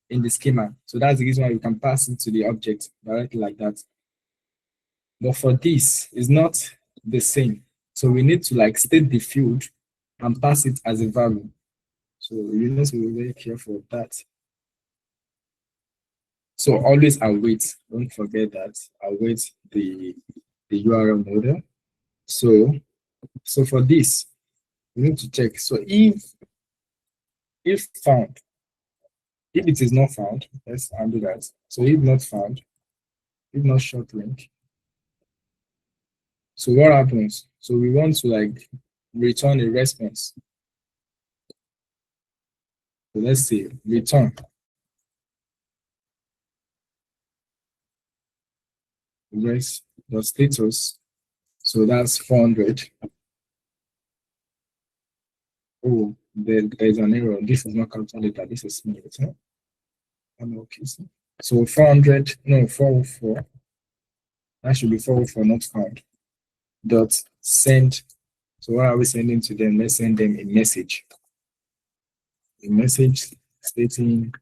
[SPEAKER 1] in the schema. So that's the reason why we can pass it to the object directly like that. But for this, it's not the same. So we need to like state the field and pass it as a value. So you need to be very careful of that. So always await. Don't forget that. Await the URL model. So for this, we need to check. So if found, if it is not found, let's undo that. So if not found, if not short link. So what happens? So we want to like return a response. So let's say return the status. So that's 400. Oh, there's an error. This is not calculated. This is small. Okay. So 400, no, 404. That should be 404, not found. Dot send. So what are we sending to them? Let's send them a message. A message stating,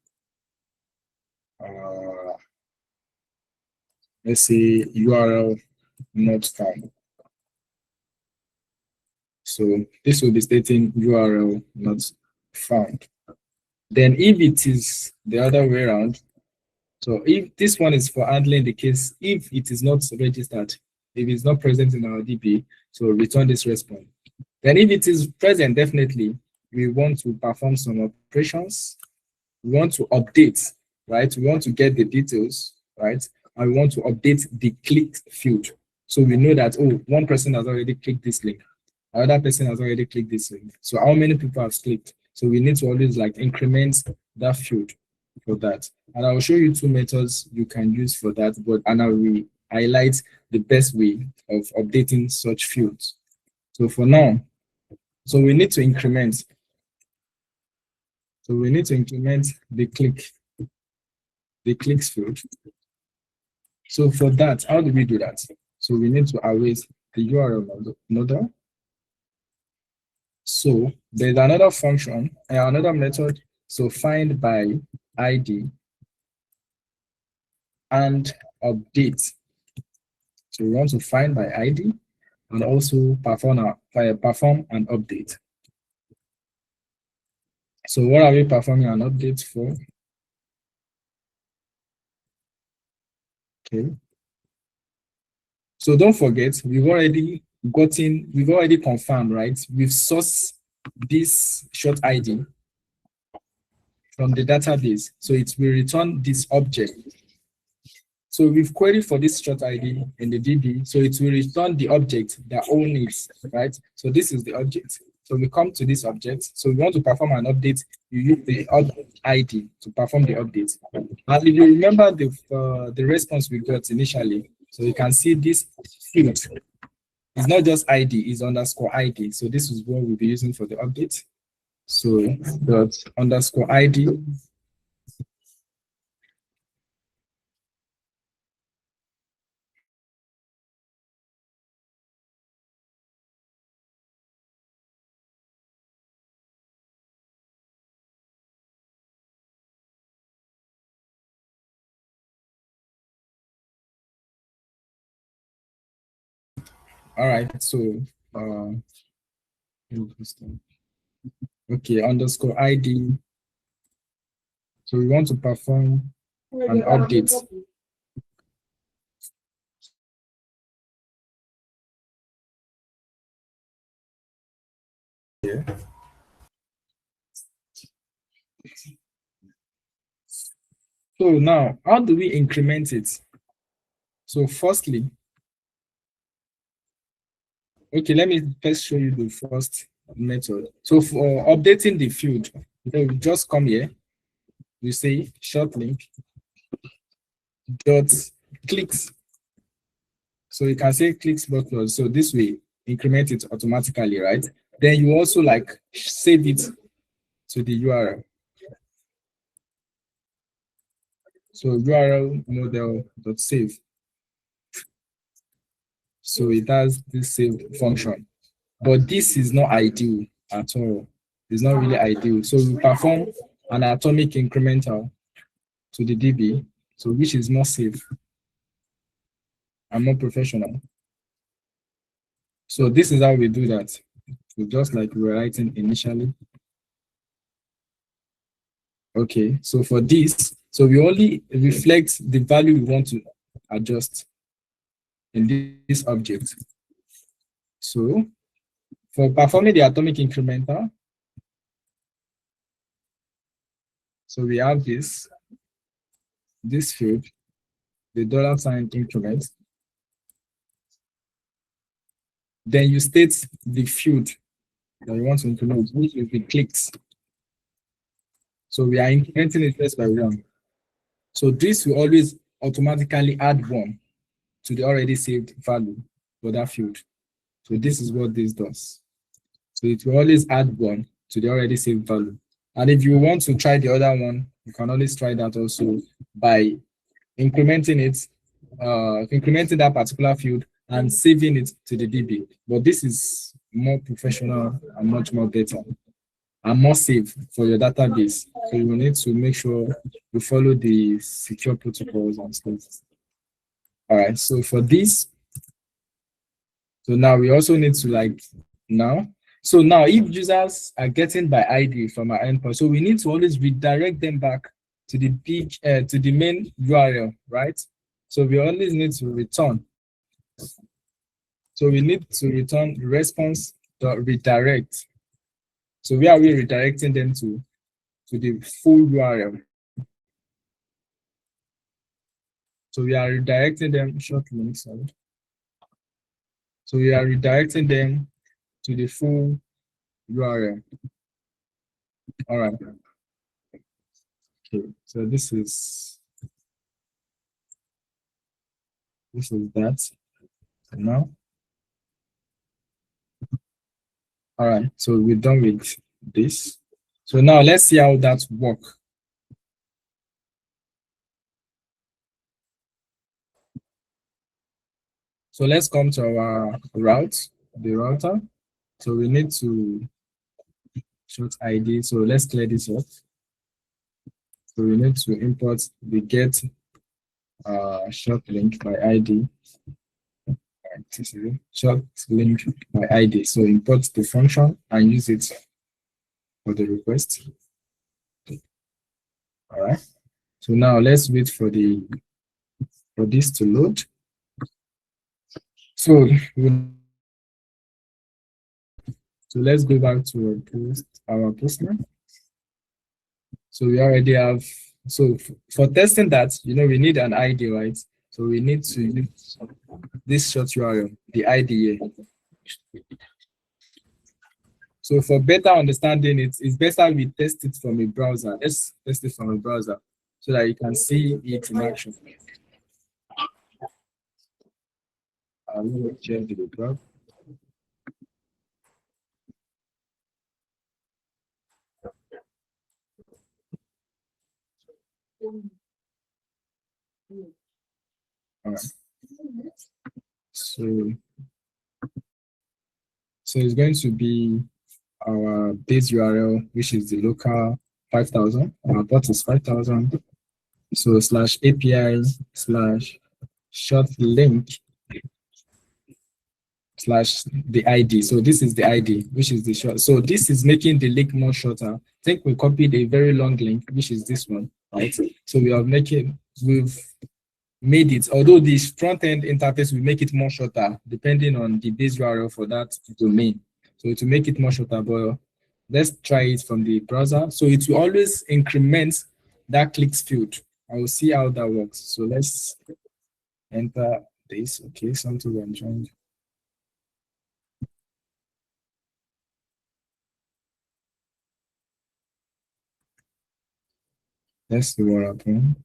[SPEAKER 1] let's say URL not found. So this will be stating URL not found. Then if it is the other way around, so if this one is for handling the case, if it is not registered, if it's not present in our DB, so return this response. Then if it is present, definitely, we want to perform some operations. We want to update, right? We want to get the details, right? And we want to update the clicked field. So we know that, oh, one person has already clicked this link. Another person has already clicked this link. So how many people have clicked? So we need to always like increment that field for that. And I will show you two methods you can use for that, and I will highlight the best way of updating such fields. So for now, so we need to increment. So we need to increment the clicks field. So for that, how do we do that? So we need to await the URL node. So there's another function, another method. So find by ID and update. So we want to find by ID and also perform an update. So what are we performing an update for? Okay. So don't forget, we've already confirmed, right? We've sourced this short ID from the database. So it will return this object. So we've queried for this short ID in the DB. So it will return the object that owns it, right? So this is the object. So we come to this object. So we want to perform an update. You use the ID to perform the update. And if you remember the response we got initially, so you can see this field. It's not just ID, it's underscore ID. So this is what we'll be using for the update. So dot underscore ID. All right, so uh, okay, underscore ID. So we want to perform an update. Yeah. So now, how do we increment it? So firstly, okay, let me first show you the first method. So for updating the field, we just come here, we say short link dot clicks. So you can say clicks button. So this way, increment it automatically, right? Then you also like save it to the URL. So URL model.save. So it has this save function. But this is not ideal at all. It's not really ideal. So we perform an atomic incremental to the DB, so which is more safe and more professional. So this is how we do that. So just like we were writing initially. Okay, so for this, so we only reflect the value we want to adjust in this object. So for performing the atomic incremental, so we have this field, the $ increment. Then you state the field that you want to increment, which is the clicks. So we are incrementing it first by 1. So this will always automatically add 1 to the already saved value for that field. So this is what this does. So it will always add 1 to the already saved value. And if you want to try the other one, you can always try that also by incrementing that particular field and saving it to the DB. But this is more professional and much more better and more safe for your database. So you will need to make sure you follow the secure protocols and stuff. All right, so for this, so now we also need to so now if users are getting by ID from our endpoint, so we need to always redirect them back to the main URL, right? So we always need to return. So we need to return response.redirect. So where are we redirecting them to? To the full URL. So we are redirecting them, short link, sorry. So we are redirecting them to the full URL. All right. Okay, so this is This is that. So now, all right. So we're done with this. So now let's see how that work. So let's come to our route, the router. So we need to short ID. So let's clear this up. So we need to import the get short link by ID. This is it. Short link by ID. So import the function and use it for the request. All right. So now let's wait for this to load. So so let's go back to our poster. So we already have, so for testing that, we need an ID, right? So we need to use this short URL, the ID here. So for better understanding, it's better we test it from a browser. Let's test it from a browser so that you can see it in action. I will change the browser. All right. So it's going to be our base URL, which is the local 5,000. Our port is 5,000. So slash API slash short link slash the ID. So this is the ID, which is the short. So this is making the link more shorter. I think we copied a very long link, which is this one, right? So we've made it, although this front end interface will make it more shorter depending on the base URL for that domain. So to make it more shorter, but let's try it from the browser. So it will always increment that clicks field. I will see how that works. So let's enter this. Okay, something I'm trying. Let's see what happens.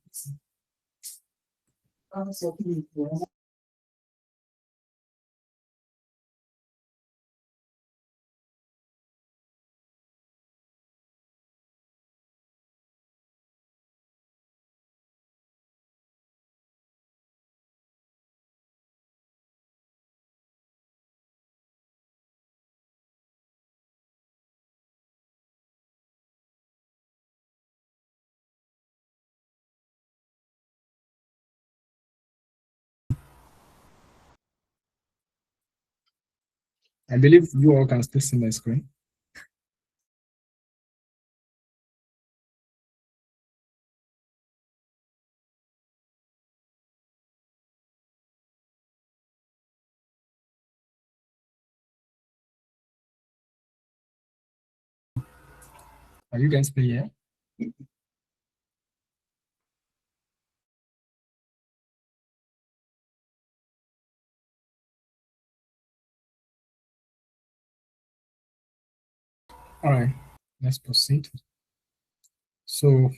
[SPEAKER 1] I believe you all can still see my screen. Are you guys still here? All right, let's proceed. So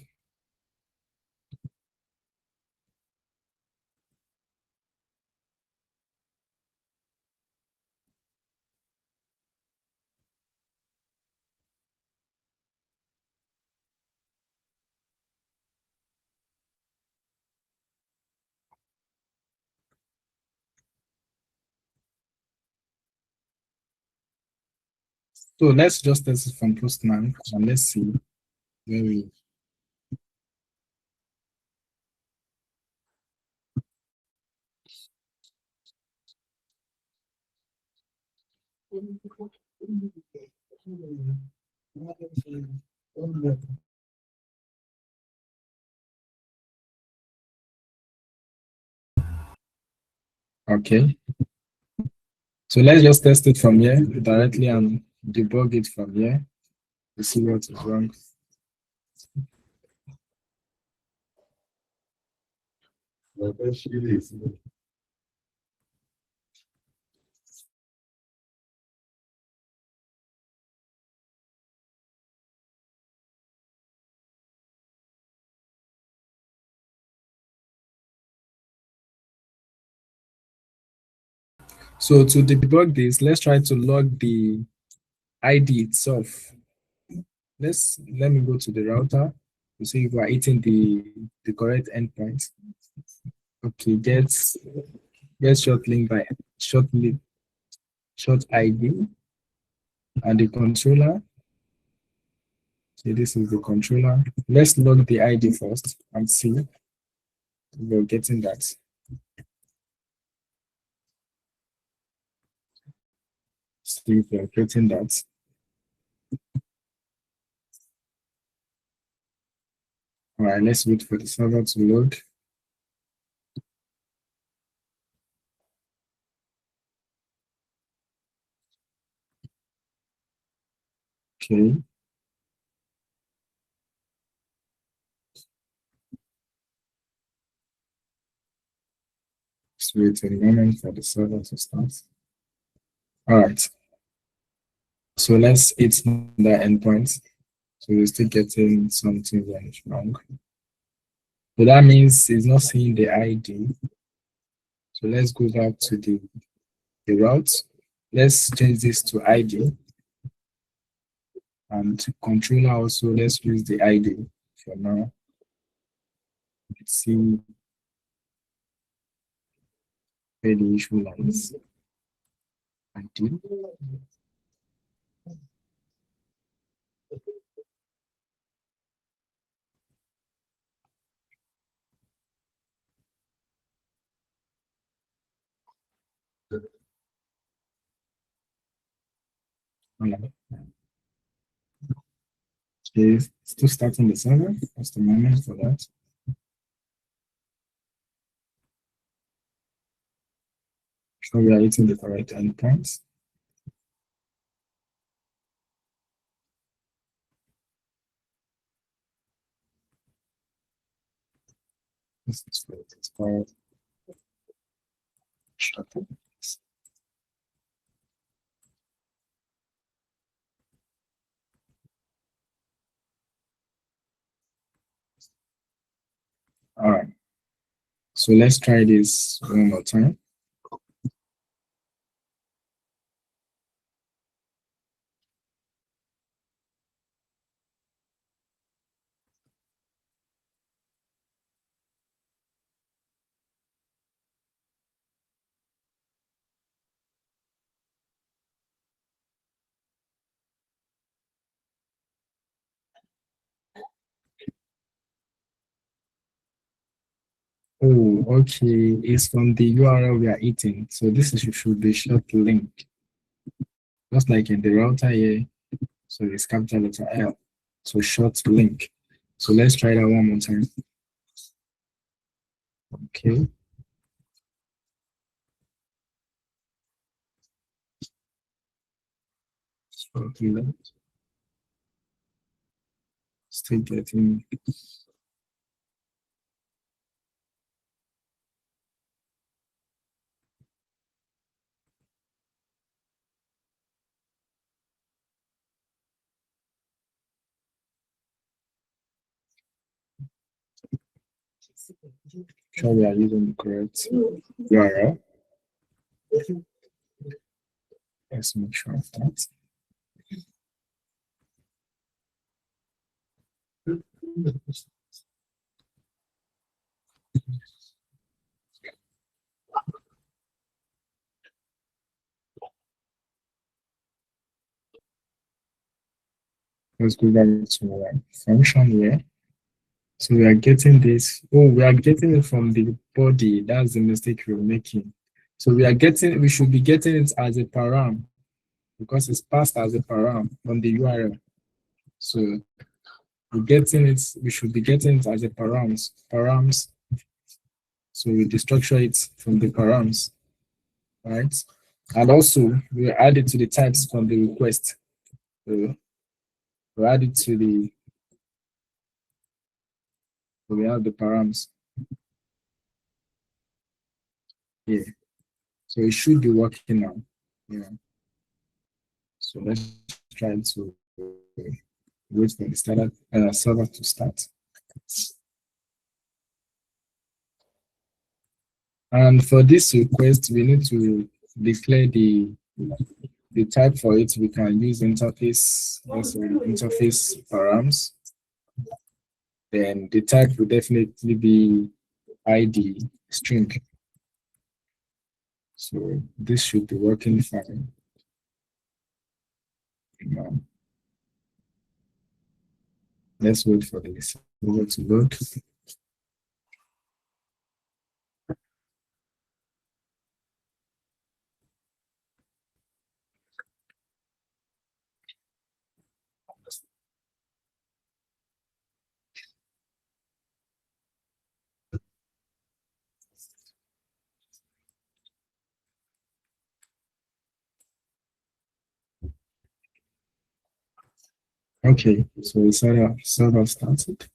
[SPEAKER 1] let's just test it from Postman and let's see where we. Okay. So let's just test it from here directly and debug it from here to see what is wrong. So to debug this, let's try to log the ID itself. Let me go to the router to see if we're hitting the correct endpoint. Okay, get short link by short ID and the controller. So this is the controller. Let's log the ID first and see if we're getting that. See if we're getting that. All right, let's wait for the server to load. Okay. Just wait a moment for the server to start. All right. So let's hit the endpoint. So we're still getting something wrong. So that means it's not seeing the ID. So let's go back to the route. Let's change this to ID. And controller also, let's use the ID for now. Let's see where the issue lies. ID. Okay, still starting the server. That's the moment for that. So we are hitting the correct endpoints. This is what it's called. All right. So let's try this one more time. Oh, okay. It's from the URL we are eating. So this should be short link, just like in the router here. So it's capital letter L. So short link. So let's try that one more time. Okay. Short link. Still getting. Sure we are using the correct URL. Let's make sure of that. Let's go back to our function here. So we are getting this. Oh, we are getting it from the body. That's the mistake we're making. So we should be getting it as a param because it's passed as a param on the URL. So we should be getting it as a params. So we destructure it from the params, right? And also we add it to the types from the request. So we add it to so we have the params here. So it should be working now. Yeah. So let's try to wait for the server to start. And for this request, we need to declare the type for it. We can use interface, also interface params. Then the type will definitely be ID string. So this should be working fine. Now, let's wait for this to load. Okay, so we server started.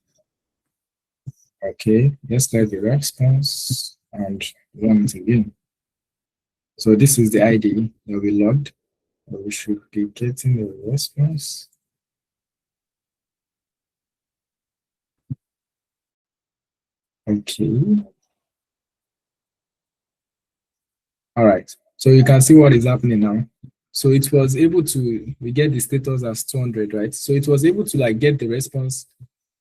[SPEAKER 1] Okay, let's get the response and run it again. So this is the ID that we logged. We should be getting the response. Okay. All right. So you can see what is happening now. So it was able to, we get the status as 200, right? So it was able to like get the response,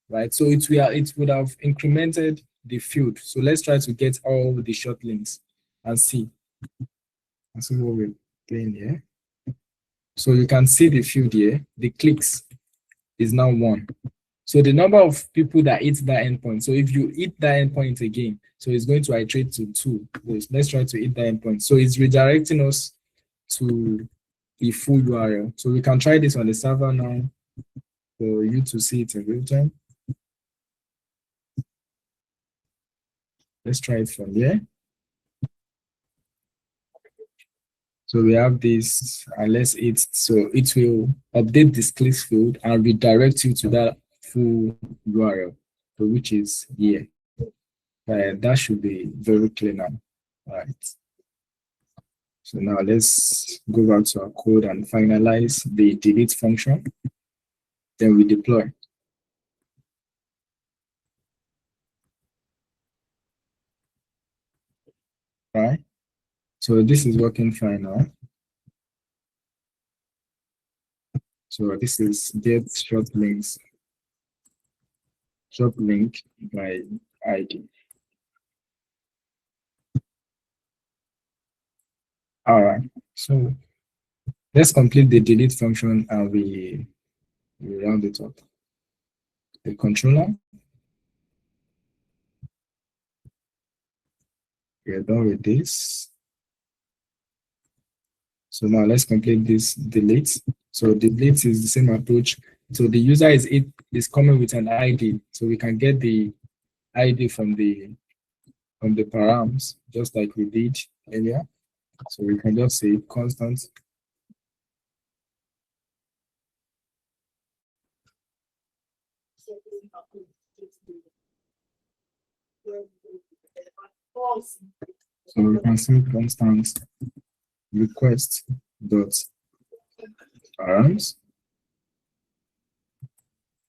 [SPEAKER 1] right? So it would have incremented the field. So let's try to get all the short links and see. And see what we're playing here. So you can see the field here, the clicks is now 1. So the number of people that hit that endpoint. So if you hit that endpoint again, so it's going to iterate to 2. Let's try to hit that endpoint. So it's redirecting us to the full URL. So we can try this on the server now for you to see it in real time. Let's try it from here. So we have this, and let's hit, so it will update this clicks field and redirect you to that full URL, which is here. That should be very clear now. All right. So now let's go back to our code and finalize the delete function. Then we deploy. All right. So this is working fine now. So this is get short links, short link by ID. All right. So let's complete the delete function and we round it up. The controller. We're done with this. So now let's complete this delete. So delete is the same approach. So the user is coming with an ID. So we can get the ID from the params, just like we did earlier. So we can just say constant. So we can say constant request dot params.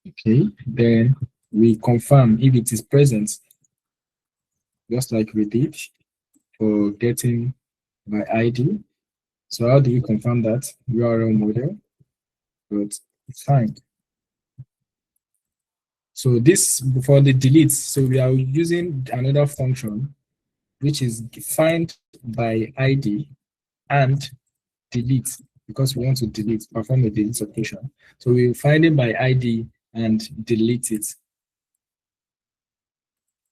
[SPEAKER 1] Okay, then we confirm if it is present, just like we did for getting by ID. So how do we confirm that? URL model, but fine. So this for the delete, so we are using another function, which is find by ID and delete, because we want to delete, perform a delete operation. So we find it by ID and delete it.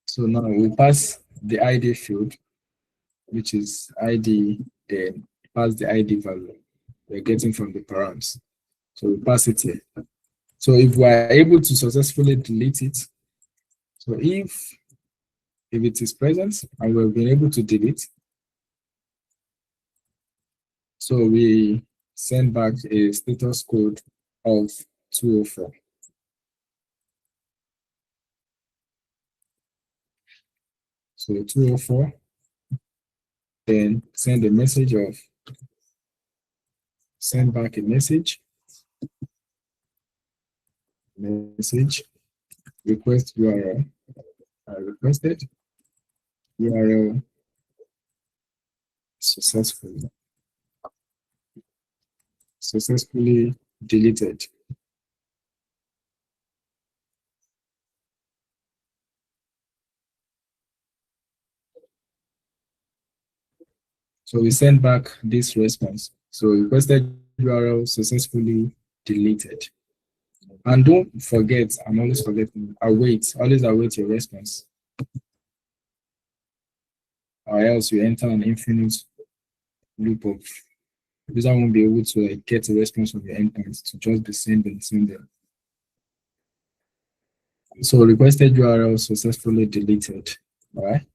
[SPEAKER 1] So now we pass the ID field, which is ID, then pass the ID value we're getting from the params. So we pass it here. So if we are able to successfully delete it, so if it is present and we've been able to delete, so we send back a status code of 204. So 204, then send a message of, send back a message request URL. I requested URL successfully. successfully deleted. So we send back this response. So requested URL successfully deleted. And don't forget, I'm always forgetting, always await your response. Or else you enter an infinite loop of user won't be able to get a response from your endpoint to just be sending. So requested URL successfully deleted. All right.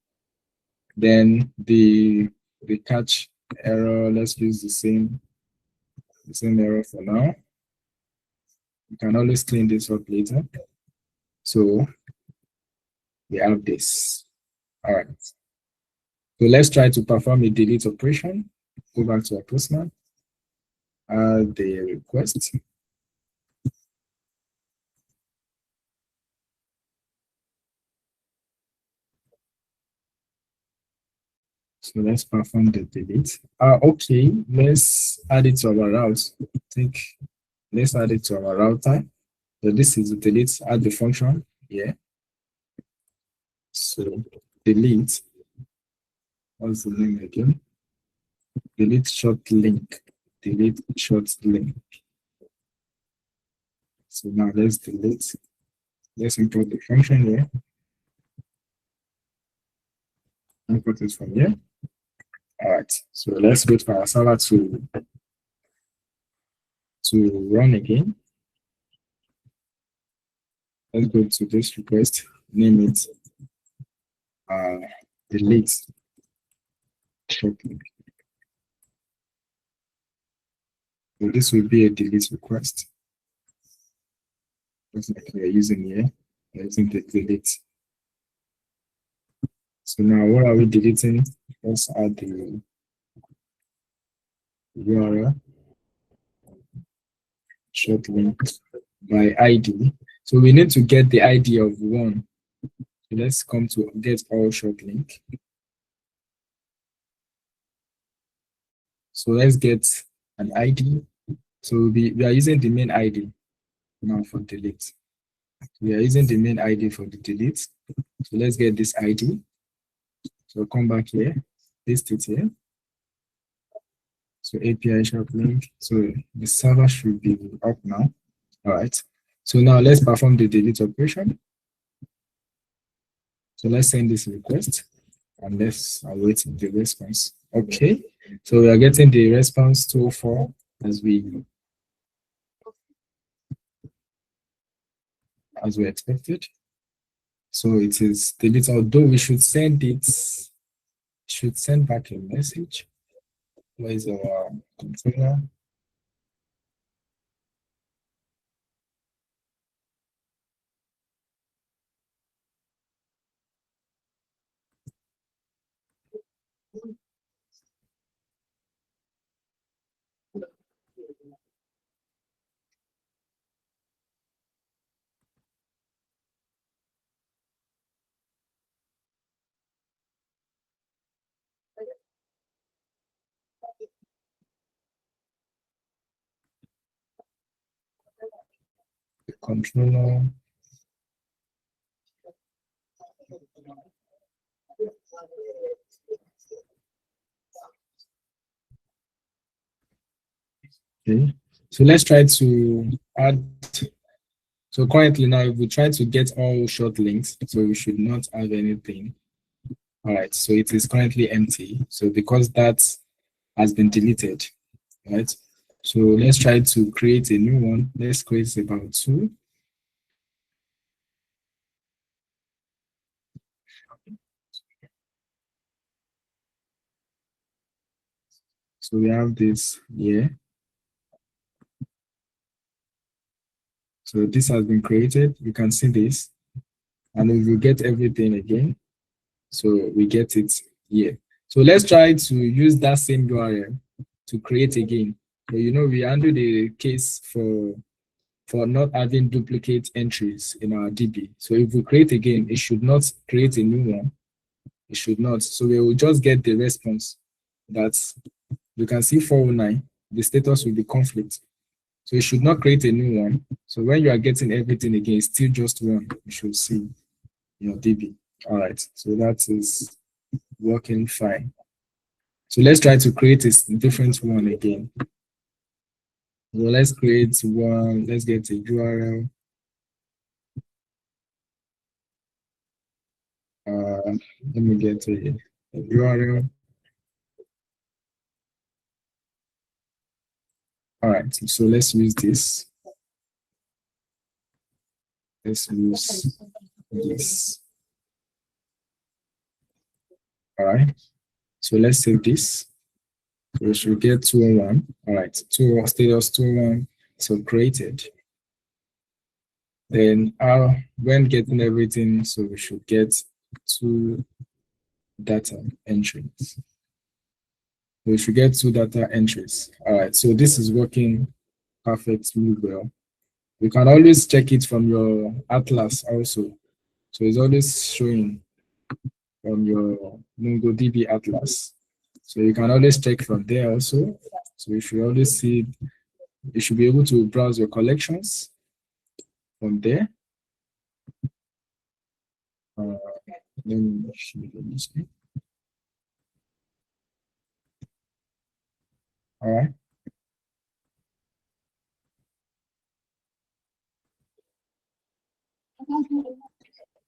[SPEAKER 1] Then the catch error, let's use the same error for now. You can always clean this up later. So we have this. All right. So let's try to perform a delete operation. Go back to our postman. Add the request. So let's perform the delete. Okay, let's add it to our route. Let's add it to our router. So this is the delete, add the function here. So delete, what's the name again? Delete short link. Delete short link. So now let's delete. Let's import the function here. Import it from here. All right. So let's wait for our server to run again. Let's go to this request, name it delete short link. So this will be a delete request. Just like we are using here. We're using the delete. So now what are we deleting? Let's add the URL short link by ID. So we need to get the ID of one. So let's come to get all short link. So let's get an ID. So we are using the main ID now for delete. We are using the main ID for the delete. So let's get this ID. So come back here, paste it here. So API short link. So the server should be up now. All right. So now let's perform the delete operation. So let's send this request and let's await the response. Okay. So we are getting the response 204 as we expected. So it is deleted, although we should send back a message. Where is our controller? The controller. Okay. So let's try to add. So currently now, if we try to get all short links, so we should not have anything. All right. So it is currently empty. So because that has been deleted, right? So let's try to create a new one. Let's create about 2. So we have this here. So this has been created. You can see this. And we will get everything again. So we get it here. So let's try to use that same URL to create again. So, we handle the case for not having duplicate entries in our DB. So if we create again, it should not create a new one. It should not. So we will just get the response that you can see 409. the status will be conflict. So you should not create a new one. So when you are getting everything again, it's still just one. You should see your DB. All right. So that is working fine. So let's try to create a different one again. So let's create one. Let's get a URL. Let me get a URL. All right. So let's use this. Let's use this. All right. So let's save this. So we should get 201. All right. Status 201. So created. Then when getting everything, so we should get 2 data entries. We should get 2 data entries. All right. So this is working perfectly well. You can always check it from your atlas also. So it's always showing from your MongoDB atlas. So you can always check from there also. So you should always see, you should be able to browse your collections from there. Let me show you this. All right.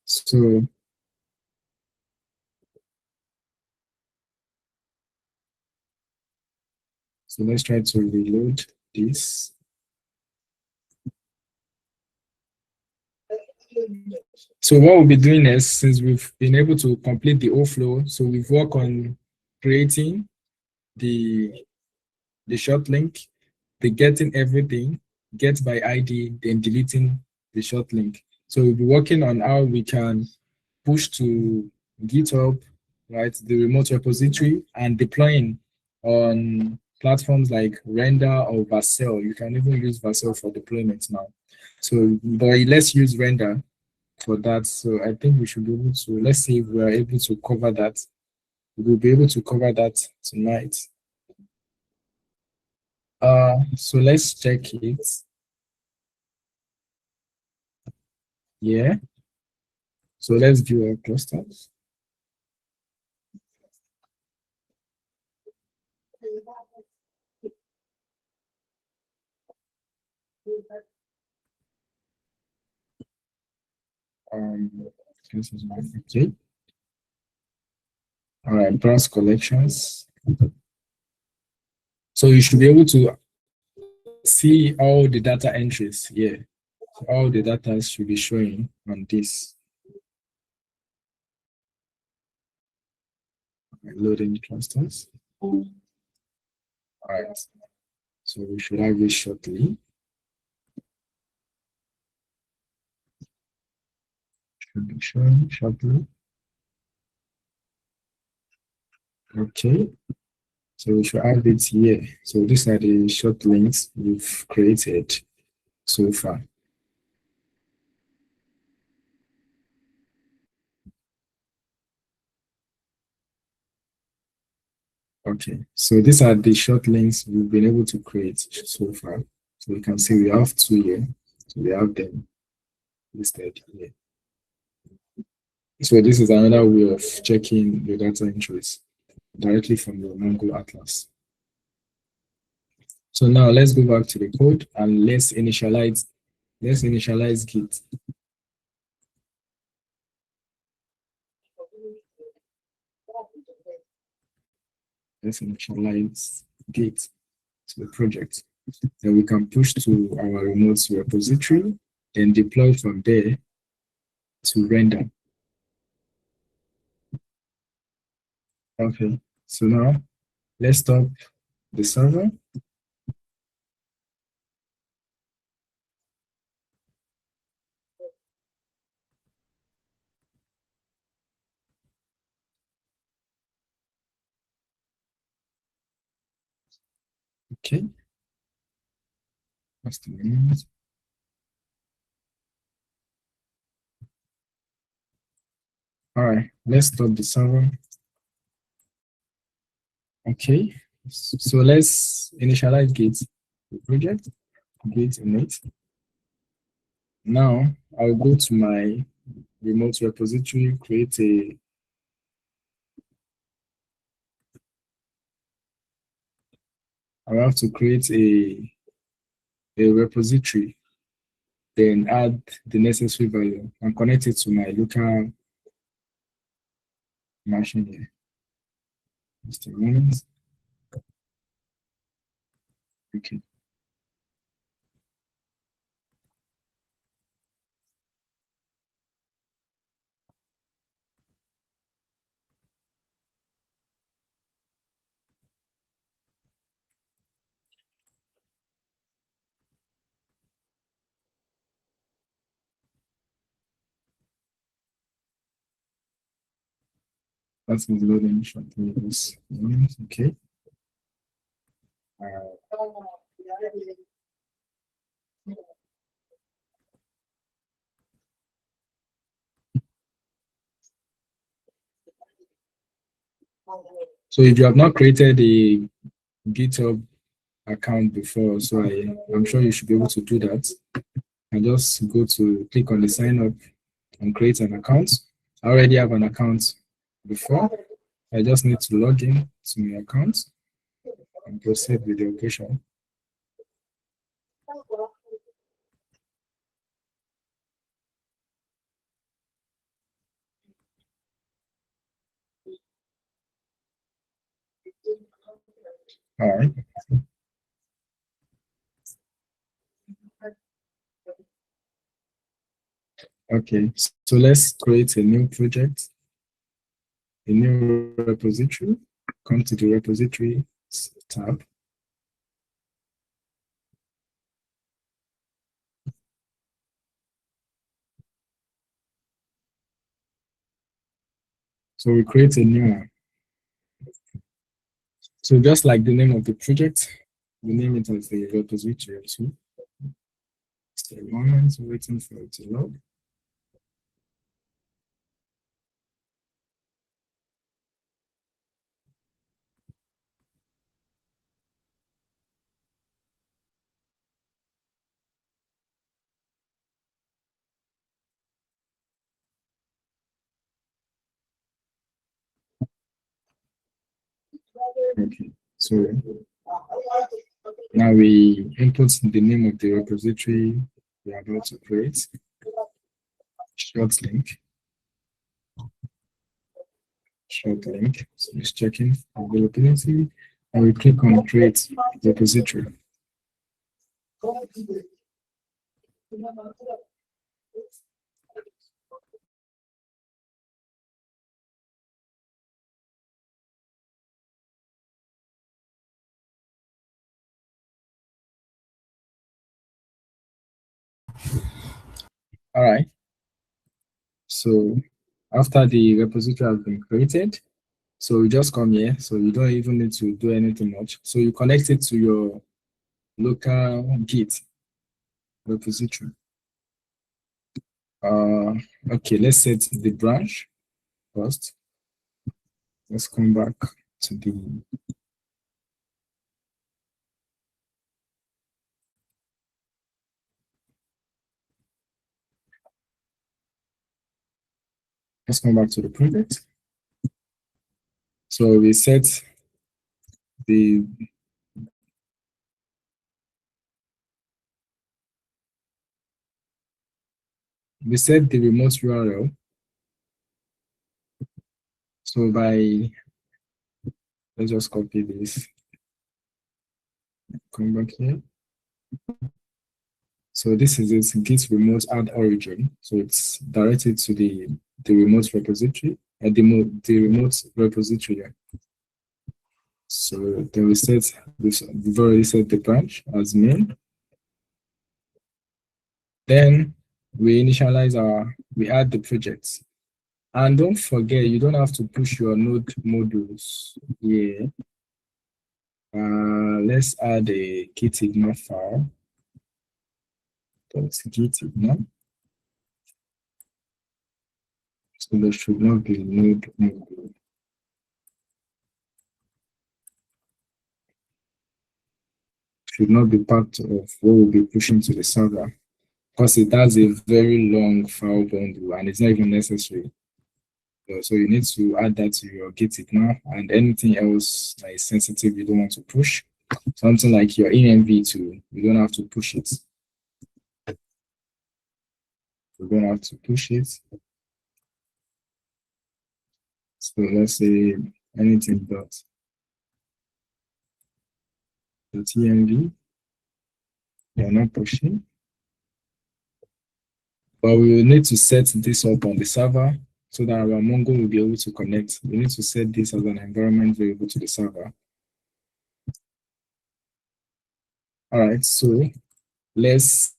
[SPEAKER 1] So let's try to reload this. So what we'll be doing is, since we've been able to complete the overflow, so we've worked on creating the short link, the getting everything, get by ID, then deleting the short link. So we'll be working on how we can push to GitHub, right, the remote repository, and deploying on platforms like Render or Vercel. You can even use Vercel for deployment now. So, but let's use Render for that. So I think we should be able to, let's see if we are able to cover that. We'll be able to cover that tonight. So let's check it. Yeah. So let's view our clusters. This is okay. All right, browse collections. So you should be able to see all the data entries here. All the data should be showing on this. Loading clusters. All right. So we should have it shortly. Should be showing shortly. Okay. So we should have it here. So these are the short links we've created so far. Okay, so these are the short links we've been able to create so far. So you can see we have 2 here. So we have them listed here. So this is another way of checking your data entries directly from your Mongo Atlas. So now let's go back to the code and let's initialize Git. Let's initialize Git to the project. Then we can push to our remote repository, then deploy from there to render. Okay, so now let's stop the server. Okay, that's the name. All right, let's stop the server. Okay, So let's initialize Git the project, Git init. Now I'll go to my remote repository, I'll have to create a repository, then add the necessary value and connect it to my local machine here. Just a moment. Okay. That's the loading shortly. Okay. So if you have not created a GitHub account before, so I'm sure you should be able to do that. And just go to click on the sign up and create an account. I already have an account before. I just need to log in to my account and proceed with the operation. All right. Okay. So let's create a new project, a new repository. Come to the repository tab. So we create a new one. So just like the name of the project, we name it as the repository too. Just a moment, waiting for it to load. Okay. So now we input the name of the repository we are about to create. Short link. Short link. So it's checking availability. And we click on create repository. All right. So after the repository has been created, so you just come here. So you don't even need to do anything much. So you connect it to your local Git repository. Okay, let's set the branch first. Let's come back to the let's come back to the project. So we set the remote URL. So let's just copy this, come back here. So this is this git remote add origin. So it's directed to the remote repository and the remote repository. So then we set this, we've already set the branch as main. Then we we add the projects. And don't forget, you don't have to push your node modules here. Let's add a git file. That's git. So there should not be node module. should not be part of what we'll be pushing to the server because it has a very long file bundle and it's not even necessary. So you need to add that to your Git now, and anything else that is sensitive you don't want to push. Something like your env2, you don't have to push it. You don't have to push it. So let's say anything .env, you're not pushing. But we will need to set this up on the server so that our Mongo will be able to connect. We need to set this as an environment variable to the server. All right, so let's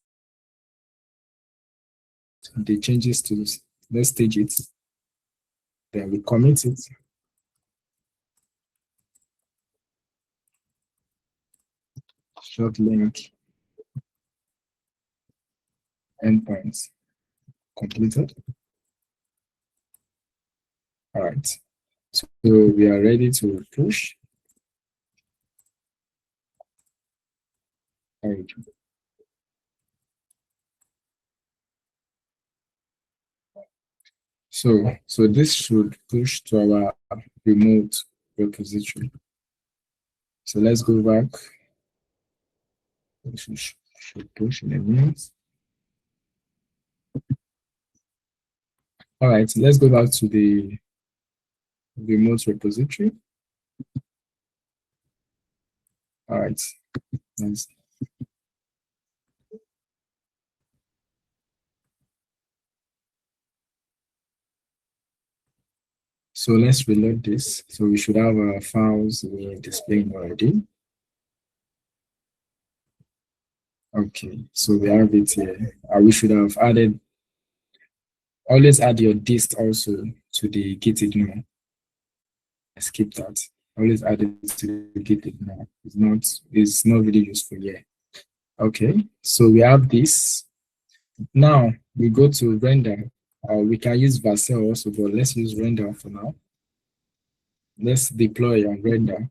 [SPEAKER 1] the changes to this. Let's stage it. Then we commit it. Short link endpoints completed. All right, so we are ready to push. All right. So this should push to our remote repository. So let's go back. This should push in a minute. All right, let's go back to the remote repository. All right, nice. So let's reload this. So we should have our files we're displaying already. Okay, so we have it here. We should have added, always add your dist also to the git ignore. Skip that. Always add it to the git ignore. It's not really useful here. Okay, so we have this. Now we go to render. We can use Vercel also, but let's use render for now. Let's deploy on render.